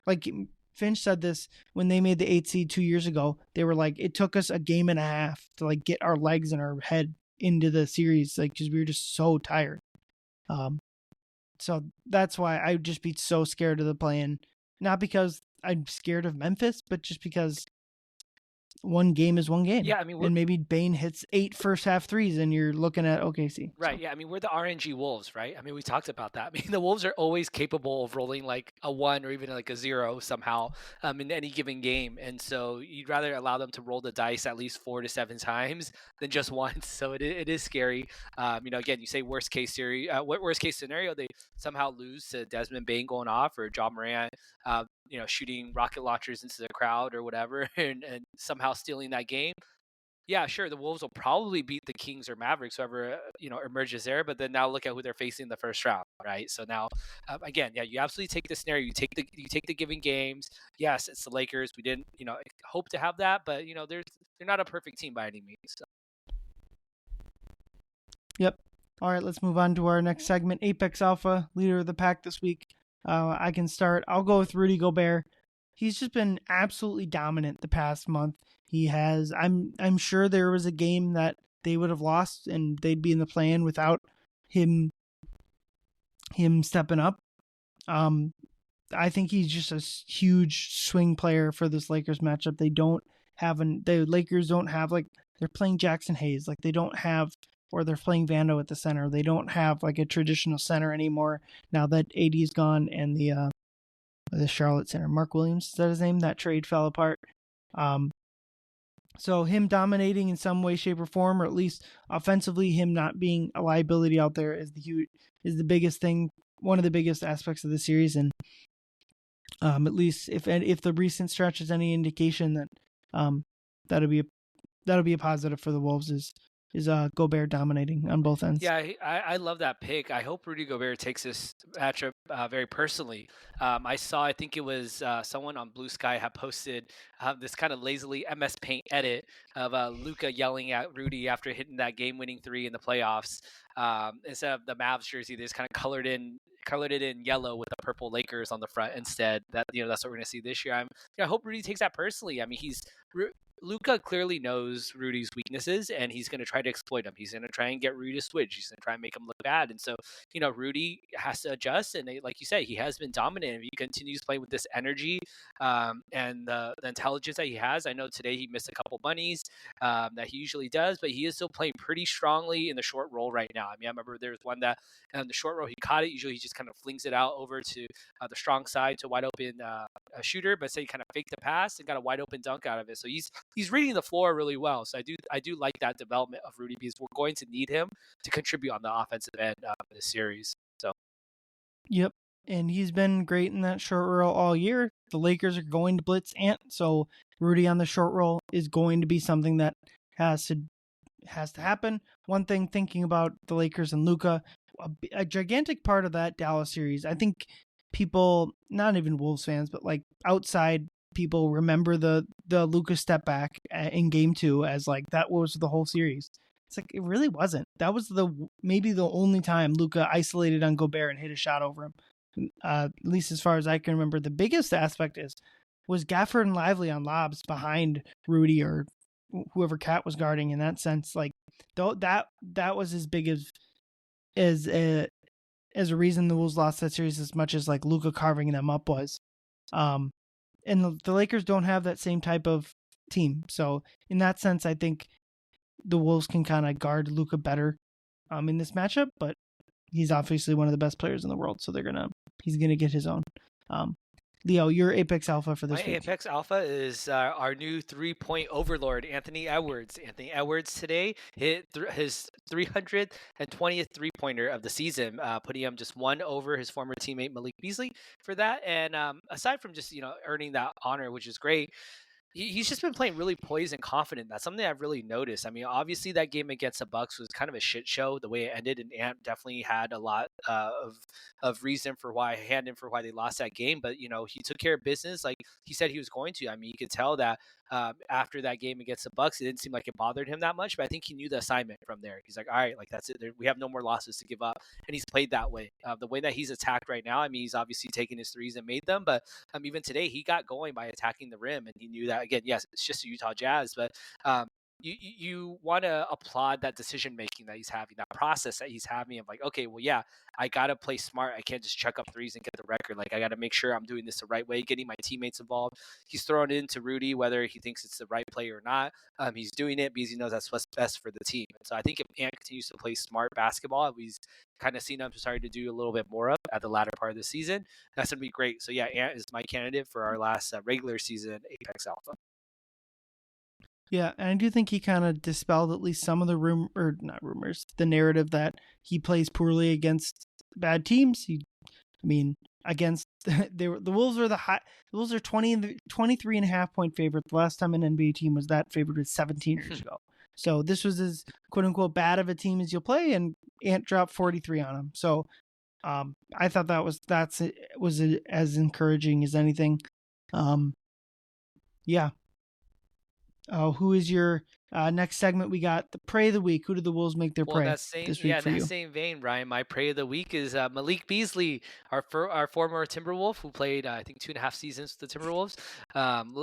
A: Like Finch said this when they made the 8 seed 2 years ago. They were like, it took us a game and a half to like get our legs and our head into the series, like because we were just so tired. So that's why I would just be so scared of the play-in. Not because I'm scared of Memphis, but just because one game is one game.
B: Yeah, I mean,
A: and maybe Bane hits 8 first half threes, and you're looking at OKC.
B: right.
A: So.
B: Yeah. I mean, we're the RNG Wolves, right? I mean, we talked about that. I mean, the Wolves are always capable of rolling like a 1 or even like a 0 somehow in any given game. And so you'd rather allow them to roll the dice at least 4 to 7 times than just once. So it is scary. Again, you say worst case worst case scenario, they somehow lose to Desmond Bane going off or John Morant, shooting rocket launchers into the crowd or whatever and somehow stealing that game. Yeah, sure. The Wolves will probably beat the Kings or Mavericks, whoever emerges there. But then now look at who they're facing in the first round, right? So now, again, yeah, you absolutely take the scenario. You take the given games. Yes, it's the Lakers. We didn't hope to have that, but they're not a perfect team by any means. So.
A: Yep. All right, let's move on to our next segment. Apex Alpha, leader of the pack this week. I can start. I'll go with Rudy Gobert. He's just been absolutely dominant the past month. He has. I'm sure there was a game that they would have lost and they'd be in the play-in without him stepping up. I think he's just a huge swing player for this Lakers matchup. The Lakers don't have they're playing Jackson Hayes. Like they don't have, or they're playing Vando at the center. They don't have like a traditional center anymore now that AD's gone and the Charlotte center, Mark Williams, is that his name? That trade fell apart. So him dominating in some way, shape, or form, or at least offensively, him not being a liability out there is the biggest thing, one of the biggest aspects of the series. And at least if the recent stretch is any indication, that that'll be a positive for the Wolves is Gobert dominating on both ends.
B: Yeah, I love that pick. I hope Rudy Gobert takes this matchup very personally. I saw, I think it was someone on Blue Sky had posted this kind of lazily MS Paint edit of Luka yelling at Rudy after hitting that game-winning 3 in the playoffs. Instead of the Mavs jersey, they just kind of colored it in yellow with the purple Lakers on the front instead. That's what we're gonna see this year. I hope Rudy takes that personally. I mean, Luka clearly knows Rudy's weaknesses, and he's going to try to exploit him. He's going to try and get Rudy to switch. He's going to try and make him look bad. And so, Rudy has to adjust. And like you say, he has been dominant. If he continues playing with this energy and the intelligence that he has, I know today he missed a couple bunnies that he usually does, but he is still playing pretty strongly in the short roll right now. I mean, I remember there was one that in the short roll he caught it. Usually he just kind of flings it out over to the strong side to wide open a shooter, but say he kind of faked the pass and got a wide open dunk out of it. So he's reading the floor really well. So I do like that development of Rudy because we're going to need him to contribute on the offensive end of this series. So.
A: Yep. And he's been great in that short roll all year. The Lakers are going to blitz Ant, so Rudy on the short roll is going to be something that has to happen. One thing, thinking about the Lakers and Luka, a gigantic part of that Dallas series, I think people, not even Wolves fans, but like outside people, remember the Luka step back in Game 2 as like that was the whole series. It's like it really wasn't. That was maybe the only time Luka isolated on Gobert and hit a shot over him. At least as far as I can remember. The biggest aspect was Gafford and Lively on lobs behind Rudy or whoever Cat was guarding. In that sense, like that was as big as a reason the Wolves lost that series as much as like Luka carving them up was. And the Lakers don't have that same type of team. So in that sense, I think the Wolves can kind of guard Luka better in this matchup, but he's obviously one of the best players in the world, so he's gonna get his own. Leo, your Apex Alpha for this week.
B: My Apex Alpha is our new 3-point overlord, Anthony Edwards. Anthony Edwards today hit his 320th 3-pointer of the season, putting him just one over his former teammate Malik Beasley for that. And aside from just earning that honor, which is great, he's just been playing really poised and confident. That's something I've really noticed. I mean, obviously that game against the Bucks was kind of a shit show the way it ended, and Ant definitely had a lot of reason for why they lost that game. But he took care of business like he said he was going to. I mean, you could tell that after that game against the Bucks, it didn't seem like it bothered him that much. But I think he knew the assignment from there. He's like, all right, like that's it. We have no more losses to give up, and he's played that way. The way that he's attacked right now, I mean, he's obviously taken his threes and made them, but even today he got going by attacking the rim, and he knew that again. Yes, it's just the Utah Jazz, but you want to applaud that decision making that he's having, that process that he's having of like, okay, well, yeah, I got to play smart. I can't just chuck up threes and get the record. Like, I got to make sure I'm doing this the right way, getting my teammates involved. He's throwing it into Rudy, whether he thinks it's the right play or not. He's doing it because he knows that's what's best for the team. And so I think if Ant continues to play smart basketball, we've kind of seen him starting to do a little bit more of at the latter part of the season. That's going to be great. So yeah, Ant is my candidate for our last regular season Apex Alpha.
A: Yeah, and I do think he kind of dispelled at least some of the the narrative that he plays poorly against bad teams. Against the Wolves are the Wolves are 23.5 point favorite. The last time an NBA team was that favorite was 17 years ago. So this was as quote unquote bad of a team as you'll play, and Ant dropped 43 on him. So I thought that was as encouraging as anything. Yeah. Who is your next segment? We got the Prey of the Week. Who did the Wolves make their prey this week for you?
B: Same vein, Ryan. My Prey of the Week is Malik Beasley, our former Timberwolf who played, I think, 2.5 seasons with the Timberwolves.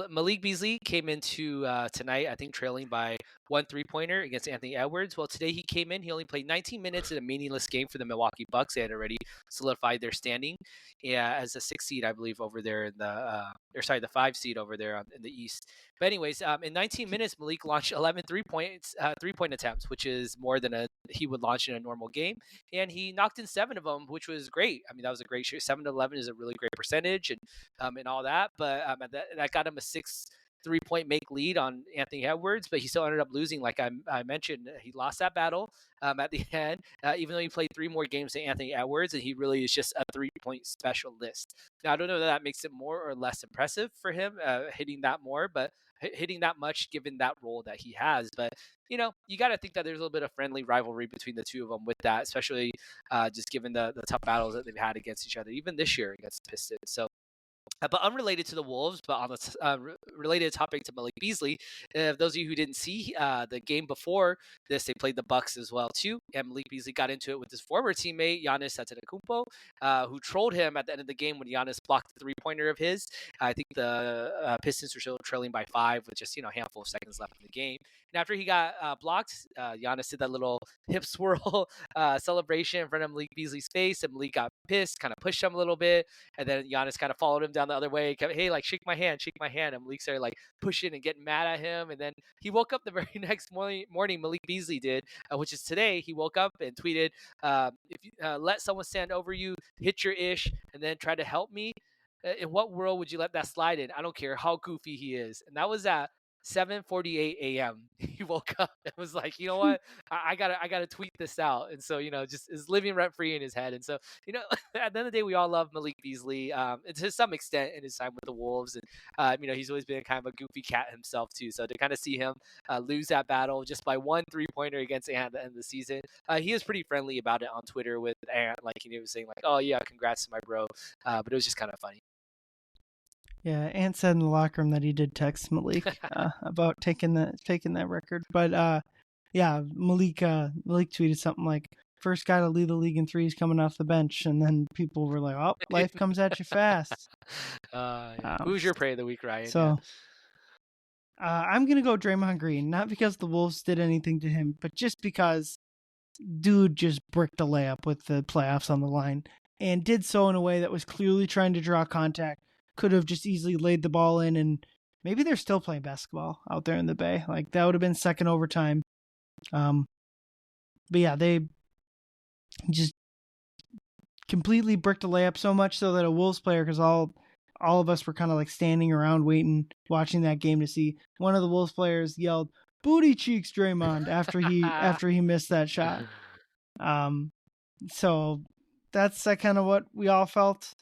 B: Malik Beasley came into tonight, I think, trailing by 1 3-pointer against Anthony Edwards. Well, today he came in. He only played 19 minutes in a meaningless game for the Milwaukee Bucks. They had already solidified their standing as a 6 seed, I believe, over there in the 5 seed over there in the East. But anyways, in 19 minutes, Malik launched 11 3-point attempts, which is more than he would launch in a normal game. And he knocked in 7 of them, which was great. I mean, that was a great shoot. 7 to 11 is a really great percentage and all that. But that got him a 6 3-point make lead on Anthony Edwards, but he still ended up losing. Like I mentioned, he lost that battle at the end, even though he played 3 more games than Anthony Edwards, and he really is just a 3-point specialist. Now, I don't know that makes it more or less impressive for him hitting that more, but hitting that much given that role that he has. But you got to think that there's a little bit of friendly rivalry between the two of them with that, especially just given the tough battles that they've had against each other, even this year against the Pistons. So but unrelated to the Wolves, but on the related topic to Malik Beasley, those of you who didn't see the game before this, they played the Bucks as well too, and Malik Beasley got into it with his former teammate Giannis Antetokounmpo, who trolled him at the end of the game when Giannis blocked the 3-pointer of his. I think the Pistons were still trailing by 5 with just a handful of seconds left in the game. And after he got blocked, Giannis did that little hip swirl celebration in front of Malik Beasley's face, and Malik got pissed, kind of pushed him a little bit, and then Giannis kind of followed him down the other way. Kept, hey, like shake my hand, and Malik started like pushing and getting mad at him. And then he woke up the very next morning. Malik Beasley did, which is today. He woke up and tweeted, "If you let someone stand over you, hit your ish, and then try to help me. In what world would you let that slide in? I don't care how goofy he is." And that was at 7:48 a.m. He woke up and was like, you know what? I gotta tweet this out. And so, just is living rent free in his head. And so, at the end of the day, we all love Malik Beasley to some extent in his time with the Wolves. And, he's always been kind of a goofy cat himself too. So to kind of see him lose that battle just by 1 3-pointer against Ant at the end of the season, he is pretty friendly about it on Twitter with Ant. Like, he was saying like, oh yeah, congrats to my bro. But it was just kind of funny.
A: Yeah, Ant said in the locker room that he did text Malik about taking that record. But yeah, Malik tweeted something like, "First guy to lead the league in threes coming off the bench," and then people were like, "Oh, life comes at you fast."
B: Who's your prey of the week, Ryan?
A: So I'm gonna go Draymond Green, not because the Wolves did anything to him, but just because dude just bricked a layup with the playoffs on the line and did so in a way that was clearly trying to draw contact. Could have just easily laid the ball in, and maybe they're still playing basketball out there in the Bay. Like, that would have been second overtime. But yeah, they just completely bricked a layup, so much so that a Wolves player, because all of us were kind of like standing around waiting, watching that game to see, one of the Wolves players yelled, "Booty cheeks, Draymond," after he missed that shot. So that's kind of what we all felt.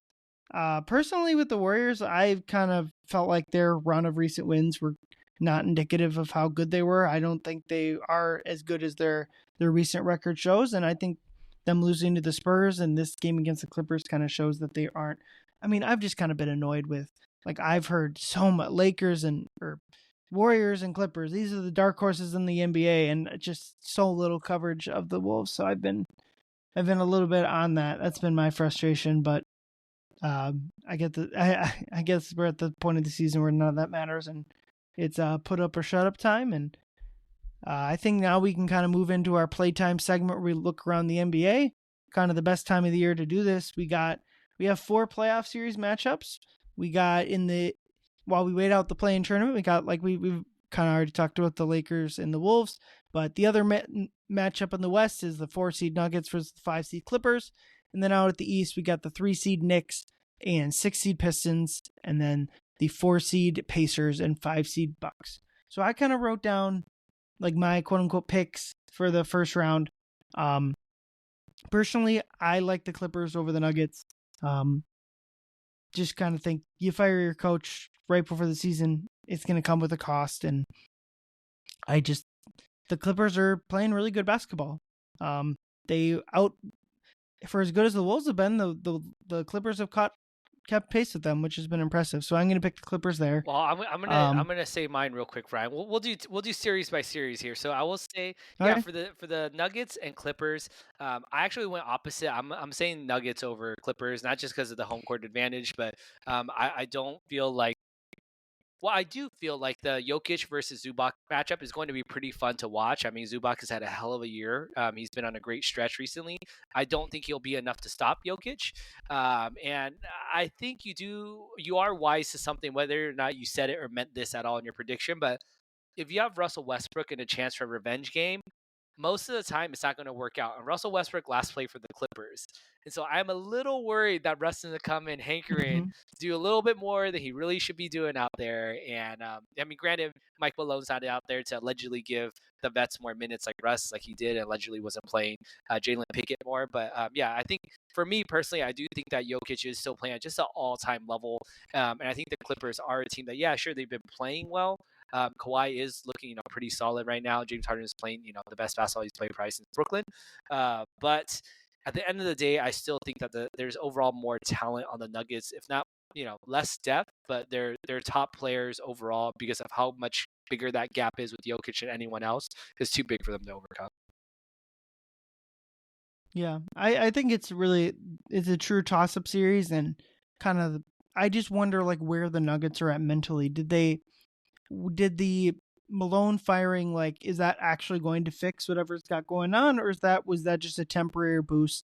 A: Personally, with the Warriors, I kind of felt like their run of recent wins were not indicative of how good they were. I don't think they are as good as their recent record shows, and I think them losing to the Spurs, and this game against the Clippers kind of shows that they aren't. I mean, I've just kind of been annoyed with, like, I've heard so much Lakers and or Warriors and Clippers. These are the dark horses in the NBA, and just so little coverage of the Wolves. So I've been a little bit on that. That's been my frustration, but I get I guess we're at the point of the season where none of that matters, and it's put up or shut up time. And I think now we can kind of move into our playtime segment where we look around the NBA. Kind of the best time of the year to do this. We have 4 playoff series matchups. We got while we wait out the play-in tournament, we got, like, we've kind of already talked about the Lakers and the Wolves, but the other matchup in the West is the 4 seed Nuggets versus the 5 seed Clippers, and then out at the East we got the 3 seed Knicks and 6 seed Pistons, and then the 4 seed Pacers and 5 seed Bucks. So I kind of wrote down, like, my quote unquote picks for the first round. Personally, I like the Clippers over the Nuggets. Just kind of think you fire your coach right before the season, it's going to come with a cost. And the Clippers are playing really good basketball. For as good as the Wolves have been, the Clippers have kept pace with them, which has been impressive. So I'm going to pick the Clippers there.
B: Well, I'm gonna say mine real quick, Brian. We'll do series by series here. So I will say, yeah,
A: Okay.
B: for the Nuggets and Clippers, I actually went opposite. I'm saying Nuggets over Clippers, not just because of the home court advantage, but I don't feel like. Well, I do feel like the Jokic versus Zubac matchup is going to be pretty fun to watch. I mean, Zubac has had a hell of a year. He's been on a great stretch recently. I don't think he'll be enough to stop Jokic. And I think you are wise to something, whether or not you said it or meant this at all in your prediction. But if you have Russell Westbrook in a chance for a revenge game, most of the time it's not going to work out. And Russell Westbrook last played for the Clippers. And so I'm a little worried that Russ is going to come in hankering,
A: Mm-hmm.
B: do a little bit more than he really should be doing out there. And I mean, granted, Mike Malone's not out there to allegedly give the vets more minutes like Russ, like he did, and allegedly wasn't playing Jalen Pickett more. But yeah, I think for me personally, I do think that Jokic is still playing at just an all-time level. And I think the Clippers are a team that, yeah, sure, they've been playing well. Kawhi is looking, pretty solid right now. James Harden is playing, the best basketball he's played probably since Brooklyn. But at the end of the day, I still think that there's overall more talent on the Nuggets, if not, less depth, but they're top players overall because of how much bigger that gap is with Jokic and anyone else is too big for them to overcome.
A: Yeah, I think it's a true toss-up series, and kind of I just wonder, like, where the Nuggets are at mentally. Did the Malone firing, like, is that actually going to fix whatever's got going on, or was that just a temporary boost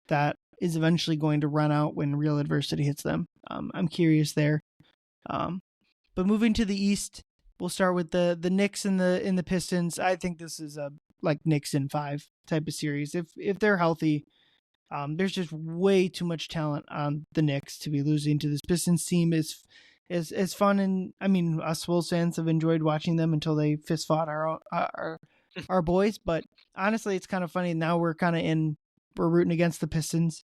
A: that is eventually going to run out when real adversity hits them? I'm curious there. But moving to the East, we'll start with the Knicks and the Pistons. I think this is a, like, Knicks in 5 type of series. If they're healthy, there's just way too much talent on the Knicks to be losing to this Pistons team. Is fun, and I mean, us Wolves fans have enjoyed watching them until they fist fought our boys. But honestly, it's kind of funny now. We're rooting against the Pistons,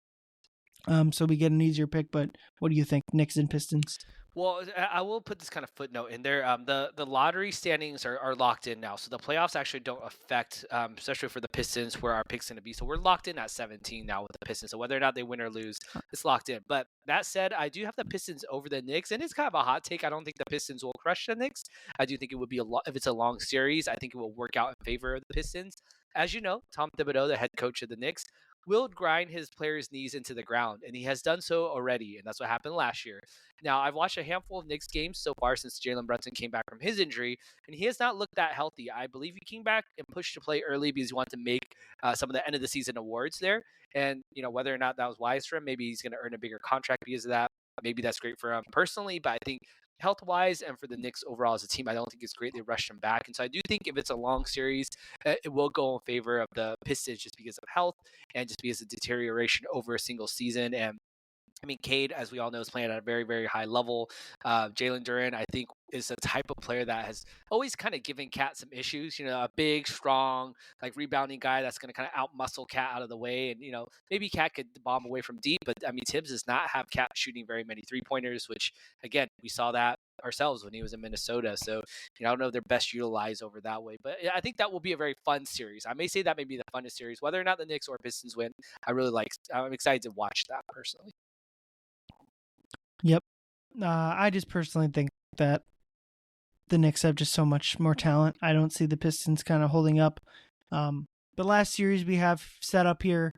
A: so we get an easier pick. But what do you think, Knicks and Pistons?
B: Well, I will put this kind of footnote in there. The lottery standings are locked in now, so the playoffs actually don't affect, especially for the Pistons, where our pick's going to be. So we're locked in at 17 now with the Pistons. So whether or not they win or lose, it's locked in. But that said, I do have the Pistons over the Knicks, and it's kind of a hot take. I don't think the Pistons will crush the Knicks. I do think it would be if it's a long series. I think it will work out in favor of the Pistons. As you know, Tom Thibodeau, the head coach of the Knicks, will grind his players' knees into the ground, and he has done so already, and that's what happened last year. Now, I've watched a handful of Knicks games so far since Jalen Brunson came back from his injury, and he has not looked that healthy. I believe he came back and pushed to play early because he wanted to make some of the end of the season awards there. And, whether or not that was wise for him, maybe he's going to earn a bigger contract because of that. Maybe that's great for him personally, but I think health-wise and for the Knicks overall as a team, I don't think it's great they rushed him back. And so I do think if it's a long series, it will go in favor of the Pistons just because of health and just because of deterioration over a single season. And I mean, Cade, as we all know, is playing at a very, very high level. Jalen Duren, I think, is a type of player that has always kind of given Cat some issues. A big, strong, like rebounding guy that's going to kind of outmuscle Cat out of the way. And, maybe Cat could bomb away from deep. But, I mean, Tibbs does not have Cat shooting very many three-pointers, which, again, we saw that ourselves when he was in Minnesota. So, I don't know if they're best utilized over that way. But I think that will be a very fun series. I may say that may be the funnest series. Whether or not the Knicks or Pistons win, I'm excited to watch that personally.
A: Yep. I just personally think that the Knicks have just so much more talent. I don't see the Pistons kind of holding up. The last series we have set up here,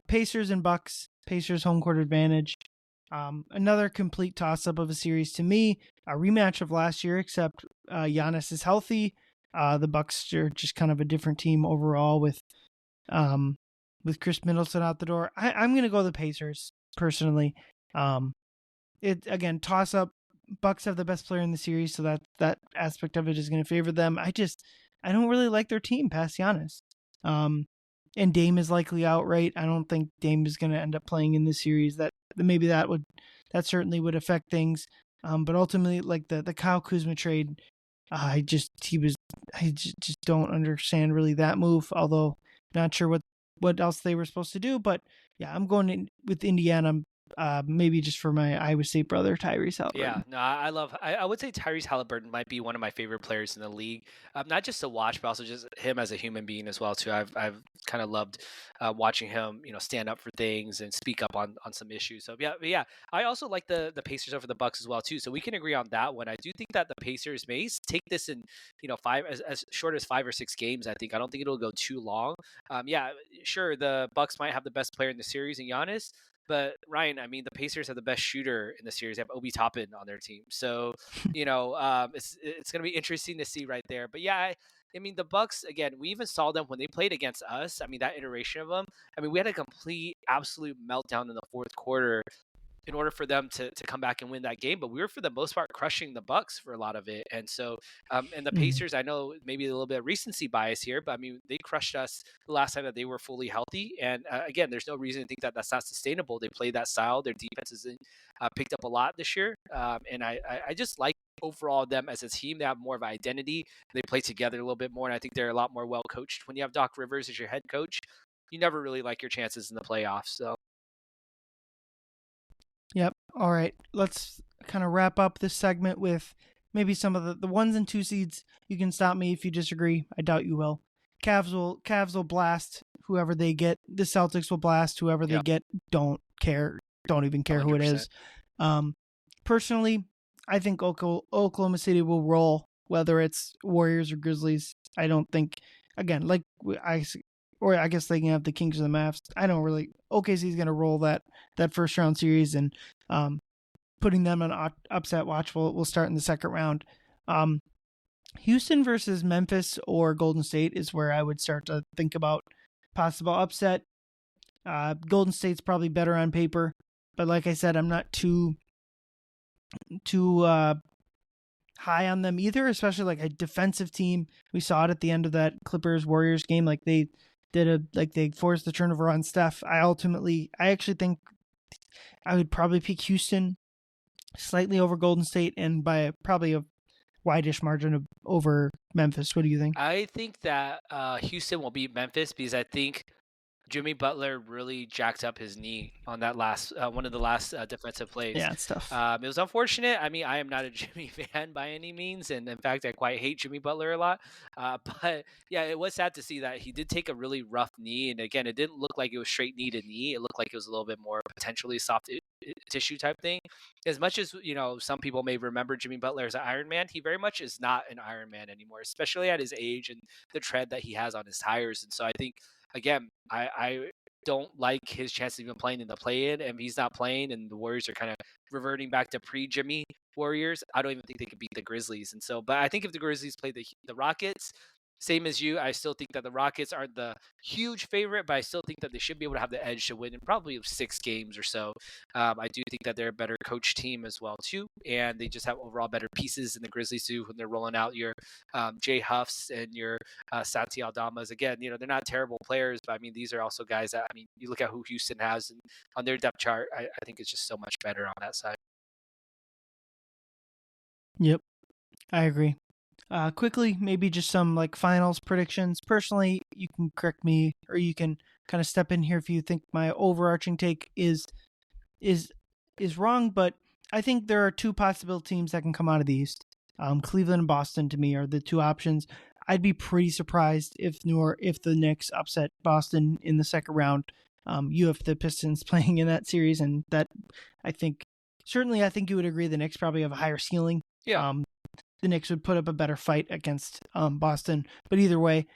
A: Pacers and Bucks. Pacers home court advantage. Another complete toss-up of a series to me. A rematch of last year, except Giannis is healthy. The Bucks are just kind of a different team overall with Chris Middleton out the door. I'm going to go the Pacers personally. It again, toss up. Bucks have the best player in the series, so that aspect of it is going to favor them. I don't really like their team past Giannis. And Dame is likely out, right? I don't think Dame is going to end up playing in this series. That certainly would affect things. But ultimately, like the Kyle Kuzma trade, I just don't understand really that move. Although not sure what else they were supposed to do. But yeah, I'm going with Indiana. Maybe just for my Iowa State brother, Tyrese Halliburton.
B: Yeah, no, I would say Tyrese Halliburton might be one of my favorite players in the league. Not just to watch, but also just him as a human being as well too. I've kind of loved watching him, stand up for things and speak up on some issues. So yeah. I also like the Pacers over the Bucks as well too. So we can agree on that one. I do think that the Pacers may take this in, five as short as 5 or 6 games. I don't think it'll go too long. Yeah, sure, the Bucks might have the best player in the series in Giannis. But Ryan, I mean, the Pacers have the best shooter in the series. They have Obi Toppin on their team, so it's going to be interesting to see right there. But yeah, I mean, the Bucks again. We even saw them when they played against us. I mean, that iteration of them. I mean, we had a complete, absolute meltdown in the fourth quarter in order for them to come back and win that game. But we were, for the most part, crushing the Bucks for a lot of it. And so, and the Pacers, I know maybe a little bit of recency bias here, but I mean, they crushed us the last time that they were fully healthy. And again, there's no reason to think that that's not sustainable. They play that style. Their defense has picked up a lot this year. And I just like overall them as a team. They have more of an identity. They play together a little bit more. And I think they're a lot more well coached. When you have Doc Rivers as your head coach, you never really like your chances in the playoffs. So.
A: Yep. All right. Let's kind of wrap up this segment with maybe some of the 1s and 2 seeds. You can stop me if you disagree. I doubt you will. Cavs will blast whoever they get. The Celtics will blast whoever they get. Don't care. Don't even care 100%. Who it is. Personally, I think Oklahoma City will roll, whether it's Warriors or Grizzlies. I don't think, again, or I guess they can have the Kings or the Mavs. I don't really. OKC's going to roll that first round series, and putting them on upset watch will start in the second round. Houston versus Memphis or Golden State is where I would start to think about possible upset. Golden State's probably better on paper, but like I said, I'm not too high on them either, especially like a defensive team. We saw it at the end of that Clippers-Warriors game. Like they forced the turnover on Steph. I actually think I would probably pick Houston slightly over Golden State and by probably a wide-ish margin over Memphis. What do you think?
B: I think that Houston will beat Memphis because I think Jimmy Butler really jacked up his knee on that last one of the last defensive plays.
A: Yeah, it's tough.
B: It was unfortunate. I mean, I am not a Jimmy fan by any means, and in fact, I quite hate Jimmy Butler a lot. But yeah, it was sad to see that he did take a really rough knee, and again, it didn't look like it was straight knee to knee. It looked like it was a little bit more potentially soft tissue type thing. As much as some people may remember Jimmy Butler as an Iron Man, he very much is not an Iron Man anymore, especially at his age and the tread that he has on his tires. And so I think, again, I don't like his chances of even playing in the play-in, and he's not playing, and the Warriors are kind of reverting back to pre-Jimmy Warriors. I don't even think they could beat the Grizzlies. And so, but I think if the Grizzlies play the Rockets, same as you, I still think that the Rockets aren't the huge favorite, but I still think that they should be able to have the edge to win in probably 6 games or so. I do think that they're a better coach team as well too, and they just have overall better pieces in the Grizzlies too when they're rolling out your Jay Huffs and your Santi Aldamas. Again, they're not terrible players, but I mean these are also guys that, I mean, you look at who Houston has and on their depth chart. I think it's just so much better on that side.
A: Yep, I agree. Quickly, maybe just some like finals predictions. Personally, you can correct me or you can kind of step in here if you think my overarching take is wrong, but I think there are two possible teams that can come out of the East. Cleveland and Boston to me are the two options. I'd be pretty surprised if the Knicks upset Boston in the second round. You have the Pistons playing in that series, and that I think you would agree the Knicks probably have a higher ceiling.
B: Yeah.
A: The Knicks would put up a better fight against Boston, but either way,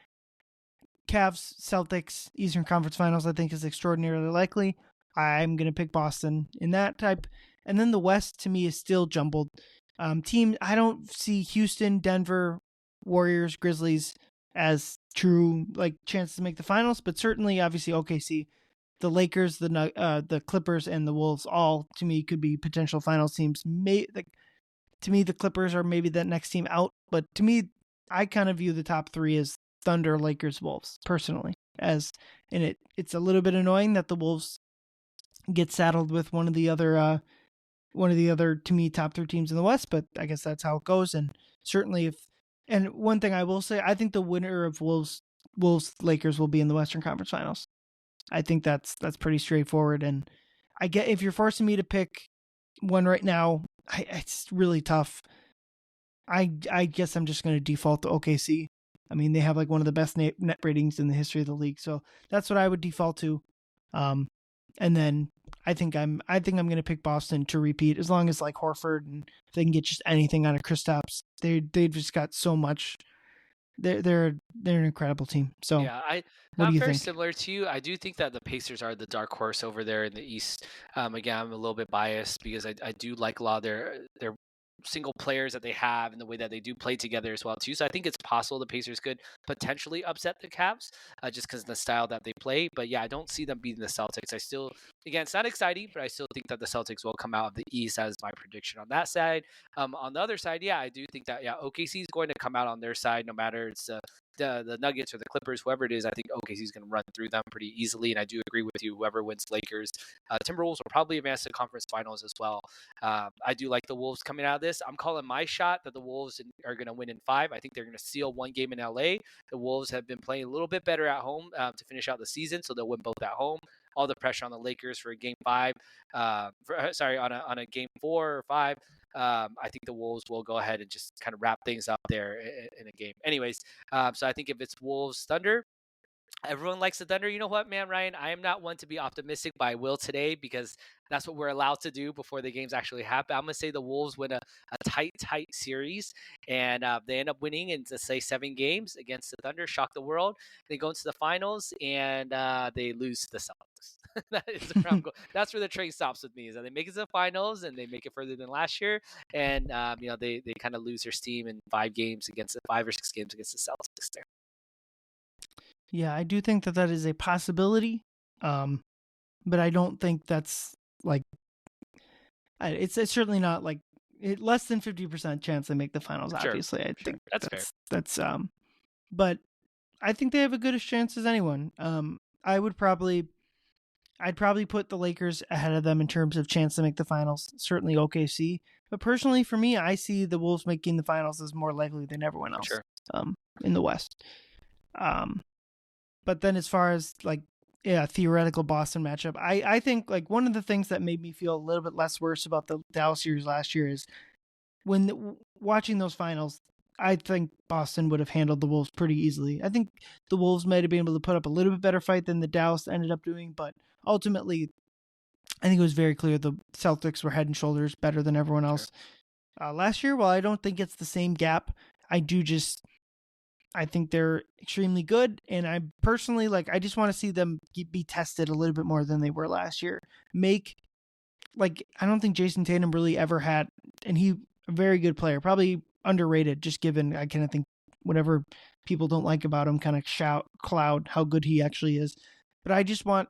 A: Cavs, Celtics, Eastern Conference Finals, I think is extraordinarily likely. I'm going to pick Boston in that type. And then the West, to me, is still jumbled. Team, I don't see Houston, Denver, Warriors, Grizzlies as true like chances to make the finals, but certainly, obviously, OKC, the Lakers, the Clippers, and the Wolves, all to me could be potential finals teams. To me, the Clippers are maybe that next team out, but to me, I kind of view the top three as Thunder, Lakers, Wolves, personally. It's a little bit annoying that the Wolves get saddled with one of the other to me top three teams in the West, but I guess that's how it goes. And certainly, and one thing I will say, I think the winner of Wolves Lakers will be in the Western Conference Finals. I think that's pretty straightforward. And I get, if you're forcing me to pick one right now, it's really tough. I guess I'm just going to default to OKC. I mean, they have like one of the best net ratings in the history of the league, so that's what I would default to. And then I think I'm going to pick Boston to repeat, as long as like Horford, and if they can get just anything out of Kristaps. They've just got so much. They're an incredible team. So
B: Yeah,
A: what do
B: I'm
A: you
B: very
A: think?
B: similar to you. I do think that the Pacers are the dark horse over there in the East. Again, I'm a little bit biased because I do like a lot of their single players that they have and the way that they do play together as well too. So I think it's possible the Pacers could potentially upset the Cavs just because of the style that they play. But yeah, I don't see them beating the Celtics. I still, again, it's not exciting, but I still think that the Celtics will come out of the East as my prediction on that side. On the other side, yeah, I do think that OKC is going to come out on their side no matter it's the Nuggets or the Clippers, whoever it is. I think OKC is going to run through them pretty easily, and I do agree with you. Whoever wins Lakers, Timberwolves will probably advance to conference finals as well. I do like the Wolves coming out of this. I'm calling my shot that the Wolves are going to win in 5. I think they're going to steal one game in LA. The Wolves have been playing a little bit better at home to finish out the season, so they'll win both at home. All the pressure on the Lakers for a game 5, on a game 4 or 5. I think the Wolves will go ahead and just kind of wrap things up there in a game. Anyways, so I think if it's Wolves Thunder, everyone likes the Thunder. You know what, man, Ryan? I am not one to be optimistic, but I will today because that's what we're allowed to do before the games actually happen. I'm going to say the Wolves win a tight series, and they end up winning in, let's say, 7 games against the Thunder, shock the world. They go into the finals, and they lose to the Celtics. That is where I'm going. That's where the train stops with me, is that they make it to the finals, and they make it further than last year, and they kind of lose their steam in 5 or 6 games against the Celtics there.
A: Yeah, I do think that is a possibility, but I don't think that's like it's certainly not like less than 50% chance they make the finals.
B: Sure,
A: I
B: sure.
A: think
B: That's fair.
A: that's but I think they have a good chance as anyone. I'd probably put the Lakers ahead of them in terms of chance to make the finals. Certainly OKC, but personally for me, I see the Wolves making the finals as more likely than everyone else.
B: Sure.
A: In the West. But then as far as like theoretical Boston matchup, I think like one of the things that made me feel a little bit less worse about the Dallas series last year is when watching those finals, I think Boston would have handled the Wolves pretty easily. I think the Wolves might have been able to put up a little bit better fight than the Dallas ended up doing, but ultimately, I think it was very clear the Celtics were head and shoulders better than everyone else. Sure. Last year, while I don't think it's the same gap, I think they're extremely good, and I personally I just want to see them be tested a little bit more than they were last year. I don't think Jason Tatum really ever had, and he a very good player, probably underrated, just given I kind of think whatever people don't like about him kind of cloud how good he actually is. But I just want,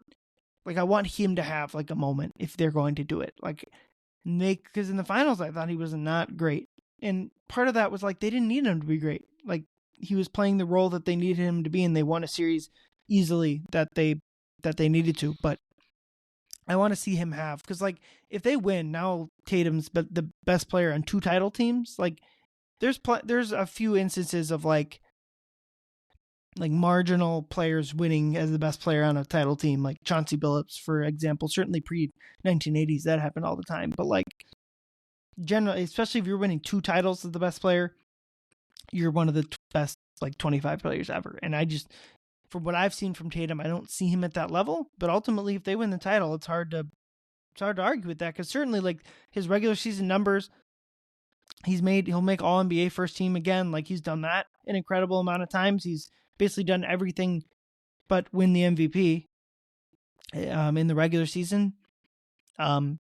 A: I want him to have like a moment if they're going to do it. Because in the finals, I thought he was not great. And part of that was like, they didn't need him to be great. Like, he was playing the role that they needed him to be, and they won a series easily that they needed to. But I want to see him have, because like, if they win now, Tatum's the best player on 2 title teams. Like, there's a few instances of like marginal players winning as the best player on a title team, like Chauncey Billups, for example. Certainly pre 1980s, that happened all the time. But like, generally, especially if you're winning 2 titles as the best player, you're one of the best 25 players ever. And I just, from what I've seen from Tatum, I don't see him at that level. But ultimately, if they win the title, it's hard to argue with that, because certainly like his regular season numbers, he'll make all NBA first team again. Like, he's done that an incredible amount of times. He's basically done everything but win the MVP in the regular season. So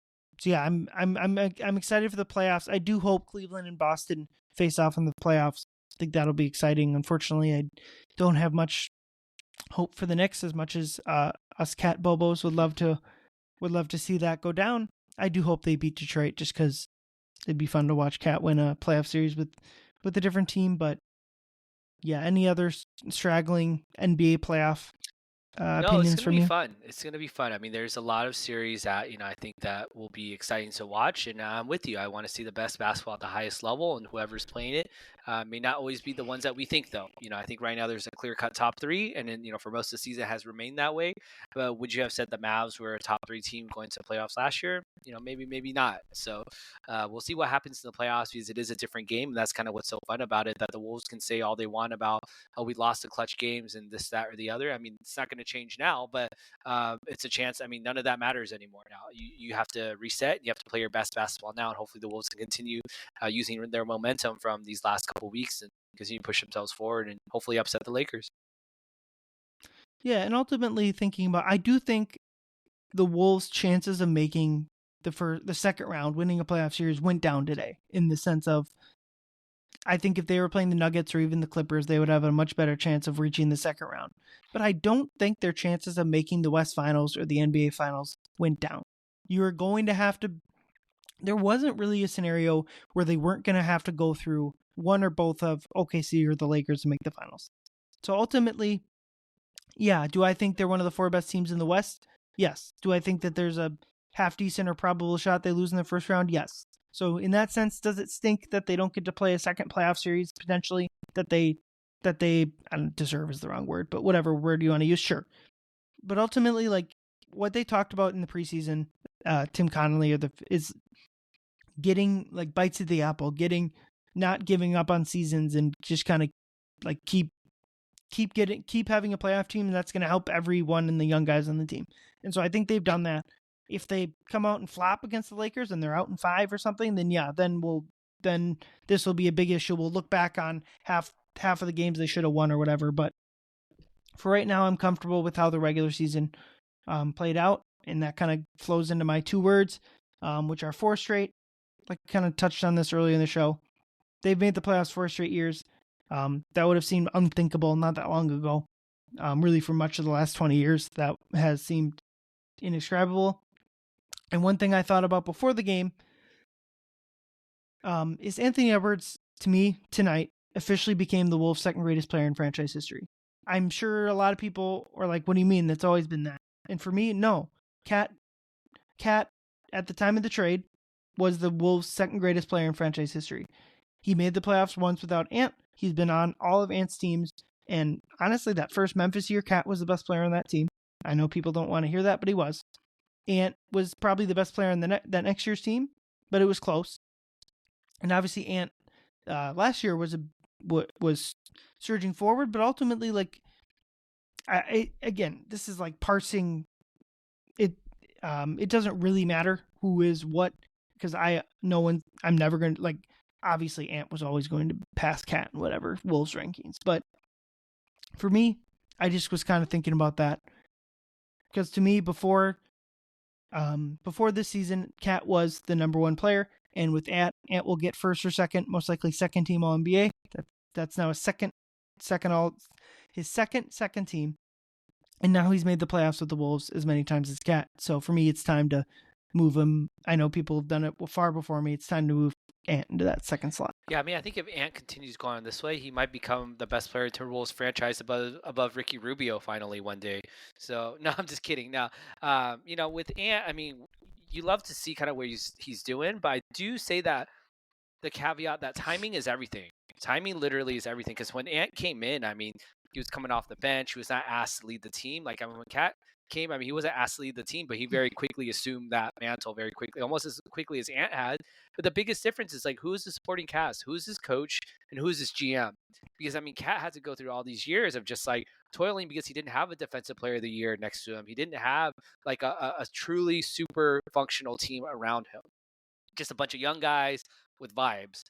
A: yeah, I'm excited for the playoffs. I do hope Cleveland and Boston face off in the playoffs. I think that'll be exciting. Unfortunately, I don't have much hope for the Knicks, as much as us Cat Bobos would love to see that go down. I do hope they beat Detroit, just because it'd be fun to watch Cat win a playoff series with a different team. But yeah, any other straggling NBA playoff opinions from you?
B: It's going to be fun. I mean, there's a lot of series that, I think that will be exciting to watch. And I'm with you. I want to see the best basketball at the highest level, and whoever's playing it may not always be the ones that we think, though. I think right now there's a clear-cut top 3, and then, for most of the season it has remained that way. But would you have said the Mavs were a top 3 team going to playoffs last year? Maybe not. So we'll see what happens in the playoffs, because it is a different game. And that's kind of what's so fun about it, that the Wolves can say all they want about, oh, we lost the clutch games and this, that, or the other. I mean, it's not going to change now, but it's a chance. I mean, none of that matters anymore now. You have to reset. You have to play your best basketball now, and hopefully the Wolves can continue using their momentum from these last couple weeks and continue to push themselves forward and hopefully upset the Lakers.
A: Yeah, and ultimately I do think the Wolves' chances of making the second round, winning a playoff series, went down today, in the sense of, I think if they were playing the Nuggets or even the Clippers, they would have a much better chance of reaching the second round. But I don't think their chances of making the West Finals or the NBA Finals went down. You are going to have to. There wasn't really a scenario where they weren't going to have to go through one or both of OKC or the Lakers to make the finals. So ultimately, yeah, do I think they're one of the 4 best teams in the West? Yes. Do I think that there's a half decent or probable shot they lose in the first round? Yes. So in that sense, does it stink that they don't get to play a second playoff series potentially that they I don't deserve is the wrong word, but whatever word you want to use, sure. But ultimately, like, what they talked about in the preseason, Tim Connolly is getting like bites of the apple, not giving up on seasons, and just kind of like keep having a playoff team, and that's going to help everyone and the young guys on the team. And so I think they've done that. If they come out and flop against the Lakers and they're out in 5 or something, then yeah, then this will be a big issue. We'll look back on half of the games they should have won or whatever. But for right now, I'm comfortable with how the regular season played out, and that kind of flows into my 2 words, which are 4 straight. Like, kind of touched on this earlier in the show. They've made the playoffs 4 straight years. That would have seemed unthinkable not that long ago. Really, for much of the last 20 years, that has seemed indescribable. And one thing I thought about before the game is Anthony Edwards, to me, tonight, officially became the Wolves' second greatest player in franchise history. I'm sure a lot of people are like, what do you mean? That's always been that. And for me, no. Cat, at the time of the trade, was the Wolves' second greatest player in franchise history. He made the playoffs once without Ant. He's been on all of Ant's teams. And honestly, that first Memphis year, Cat was the best player on that team. I know people don't want to hear that, but he was. Ant was probably the best player on that next year's team, but it was close. And obviously, Ant last year was surging forward, but ultimately, like, again, this is like parsing it. It doesn't really matter who is what, because I'm never going to, like, obviously Ant was always going to pass Cat in whatever Wolves rankings. But for me, I just was kind of thinking about that, because to me, before this season, Cat was the number 1 player, and with Ant will get first or second, most likely second team All NBA. That's now a second second team, and now he's made the playoffs with the Wolves as many times as Cat. So for me, it's time to move him. I know people have done it far before me. It's time to move Ant into that second slot.
B: Yeah, I mean, I think if Ant continues going this way, he might become the best player in Timberwolves franchise above Ricky Rubio finally one day. So no, I'm just kidding. Now, with Ant, I mean, you love to see kind of where he's doing, but I do say that the caveat that timing is everything. Timing literally is everything. Because when Ant came in, I mean, he was coming off the bench. He was not asked to lead the team. Like, I mean, when Cat came, I mean, he wasn't asked to lead the team, but he very quickly assumed that mantle very quickly, almost as quickly as Ant had. But the biggest difference is like, who is the supporting cast? Who is his coach? And who is his GM? Because, I mean, Cat had to go through all these years of just like toiling because he didn't have a defensive player of the year next to him. He didn't have like a truly super functional team around him, just a bunch of young guys with vibes.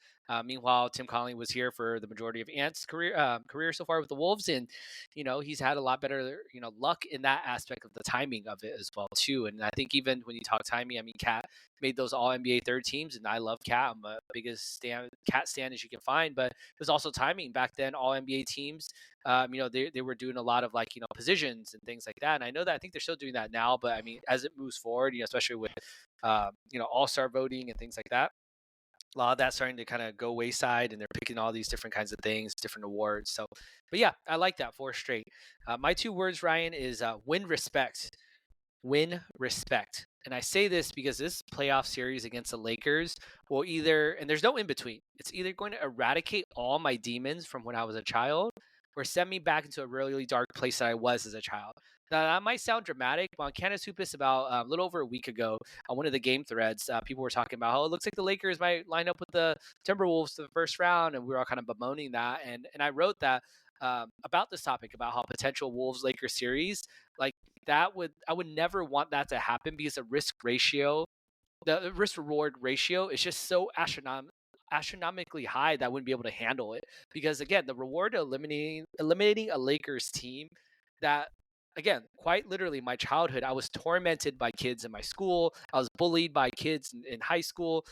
B: Meanwhile, Tim Connelly was here for the majority of Ant's career so far with the Wolves, and he's had a lot better luck in that aspect of the timing of it as well too. And I think even when you talk timing, I mean, Cat made those All NBA third teams, and I love Cat. I'm a biggest Cat stan as you can find, but it was also timing back then. All NBA teams, they were doing a lot of like positions and things like that. And I know that I think they're still doing that now, but I mean, as it moves forward, especially with all-star voting and things like that, a lot of that's starting to kind of go wayside, and they're picking all these different kinds of things, different awards. So, but yeah, I like that 4 straight. My 2 words, Ryan, is win respect. Win respect. And I say this because this playoff series against the Lakers will either, and there's no in between, it's either going to eradicate all my demons from when I was a child or send me back into a really dark place that I was as a child. Now, that might sound dramatic, but on Candace Hoopus about a little over a week ago, on one of the game threads, people were talking about how it looks like the Lakers might line up with the Timberwolves for the first round, and we were all kind of bemoaning that. And I wrote that about this topic, about how potential Wolves-Lakers series, like I would never want that to happen because the risk reward ratio is just so astronomically high that I wouldn't be able to handle it. Because again, the reward of eliminating a Lakers team that, again, quite literally my childhood, I was tormented by kids in my school. I was bullied by kids in high school.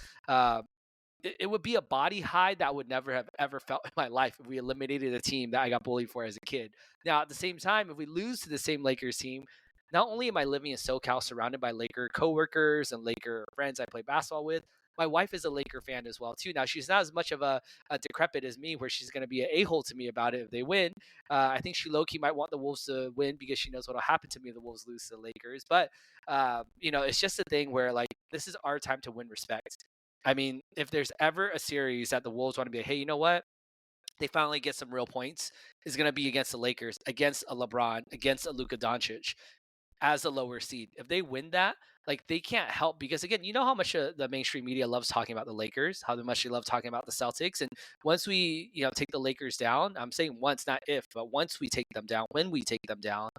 B: It would be a body high that I would never have ever felt in my life if we eliminated a team that I got bullied for as a kid. Now, at the same time, if we lose to the same Lakers team, not only am I living in SoCal surrounded by Laker coworkers and Laker friends I play basketball with, my wife is a Laker fan as well too. Now, she's not as much of a decrepit as me, where she's going to be an a-hole to me about it if they win. I think she low-key might want the Wolves to win because she knows what will happen to me if the Wolves lose to the Lakers. But it's just a thing where like this is our time to win respect. I mean, if there's ever a series that the Wolves want to be like, hey, you know what? They finally get some real points, is going to be against the Lakers, against a LeBron, against a Luka Doncic as a lower seed. If they win that, like they can't help, because again, you know how much the mainstream media loves talking about the Lakers, how much they love talking about the Celtics. And once we, take the Lakers down, I'm saying once, not if, but once we take them down, when we take them down,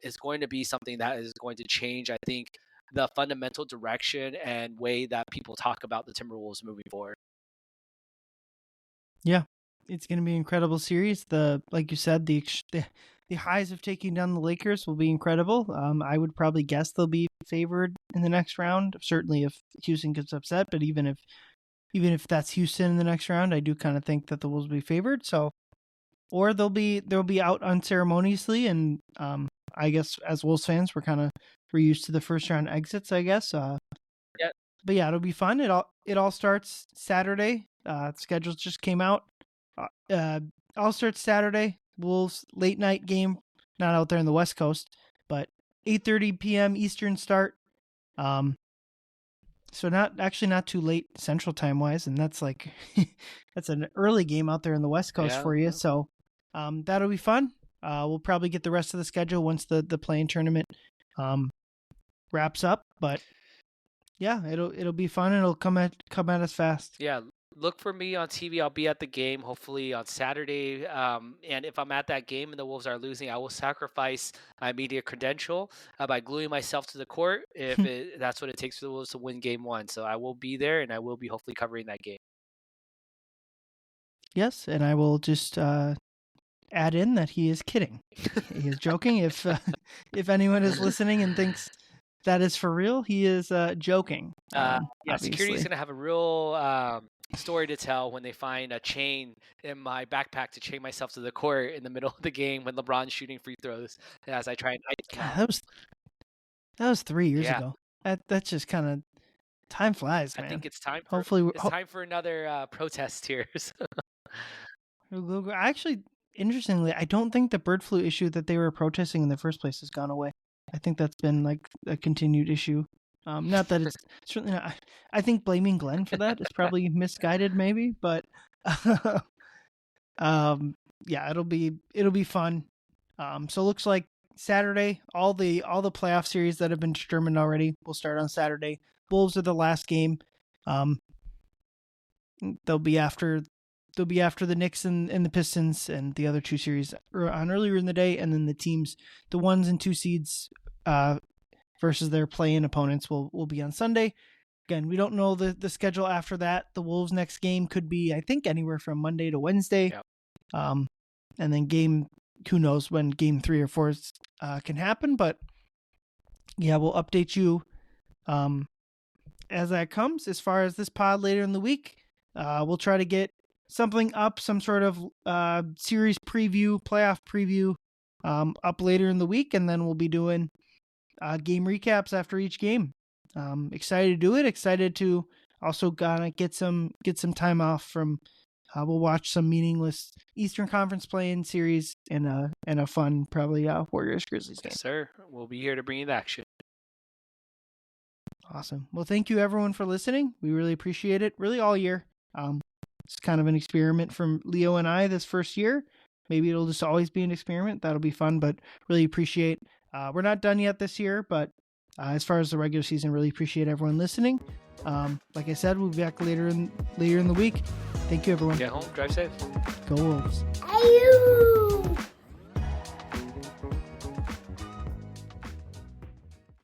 B: is going to be something that is going to change, I think, the fundamental direction and way that people talk about the Timberwolves moving forward.
A: Yeah, it's going to be an incredible series. Like you said, the highs of taking down the Lakers will be incredible. I would probably guess they'll be favored in the next round. Certainly, if Houston gets upset, but even if that's Houston in the next round, I do kind of think that the Wolves will be favored. So, or they'll be out unceremoniously, and I guess as Wolves fans, we're used to the first round exits, I guess.
B: Yeah.
A: But yeah, it'll be fun. It all starts Saturday. Schedules just came out. All starts Saturday. Wolves late night game, not out there in the West Coast, but 8:30 p.m. Eastern start. So not too late Central Time wise, and that's like that's an early game out there in the West Coast for you. Yeah. So that'll be fun. We'll probably get the rest of the schedule once the play-in tournament wraps up, but yeah, it'll be fun. It'll come at us fast.
B: Yeah, look for me on TV. I'll be at the game hopefully on Saturday. And if I'm at that game and the Wolves are losing, I will sacrifice my media credential by gluing myself to the court if that's what it takes for the Wolves to win Game 1. So I will be there, and I will be hopefully covering that game.
A: Yes, and I will just add in that he is kidding. He is joking. If anyone is listening and thinks that is for real, he is joking.
B: Yeah, security is going to have a real story to tell when they find a chain in my backpack to chain myself to the court in the middle of the game when LeBron's shooting free throws as I try and ice him
A: God,
B: out.
A: that was 3 years
B: Yeah.
A: ago. That's just kind of time flies, man.
B: I think it's time for
A: Hopefully,
B: another protest here.
A: actually, interestingly, I don't think the bird flu issue that they were protesting in the first place has gone away. I think that's been like a continued issue. Not that it's certainly not. I think blaming Glenn for that is probably misguided, maybe, but yeah, it'll be fun. So it looks like Saturday, all the playoff series that have been determined already will start on Saturday. Wolves are the last game. They'll be after the Knicks and the Pistons, and the other two series are on earlier in the day, and then the 1s and 2 seeds versus their play-in opponents will be on Sunday. Again, we don't know the schedule after that. The Wolves' next game could be, I think, anywhere from Monday to Wednesday.
B: Yep.
A: And then who knows when game 3 or 4 can happen, but yeah, we'll update you as that comes. As far as this pod later in the week, we'll try to get something up, some sort of series preview, playoff preview up later in the week, and then we'll be doing game recaps after each game. Excited to do it. Excited to also gonna get some time off from. We'll watch some meaningless Eastern Conference play-in series and a fun probably Warriors Grizzlies game.
B: Yes, sir. We'll be here to bring you the action.
A: Awesome. Well, thank you everyone for listening. We really appreciate it. Really all year. It's kind of an experiment from Leo and I this first year. Maybe it'll just always be an experiment. That'll be fun, but really appreciate. We're not done yet this year, but as far as the regular season, really appreciate everyone listening. Like I said, we'll be back later in the week. Thank you, everyone.
B: Get home, drive safe.
A: Go Wolves.
C: Ayoo!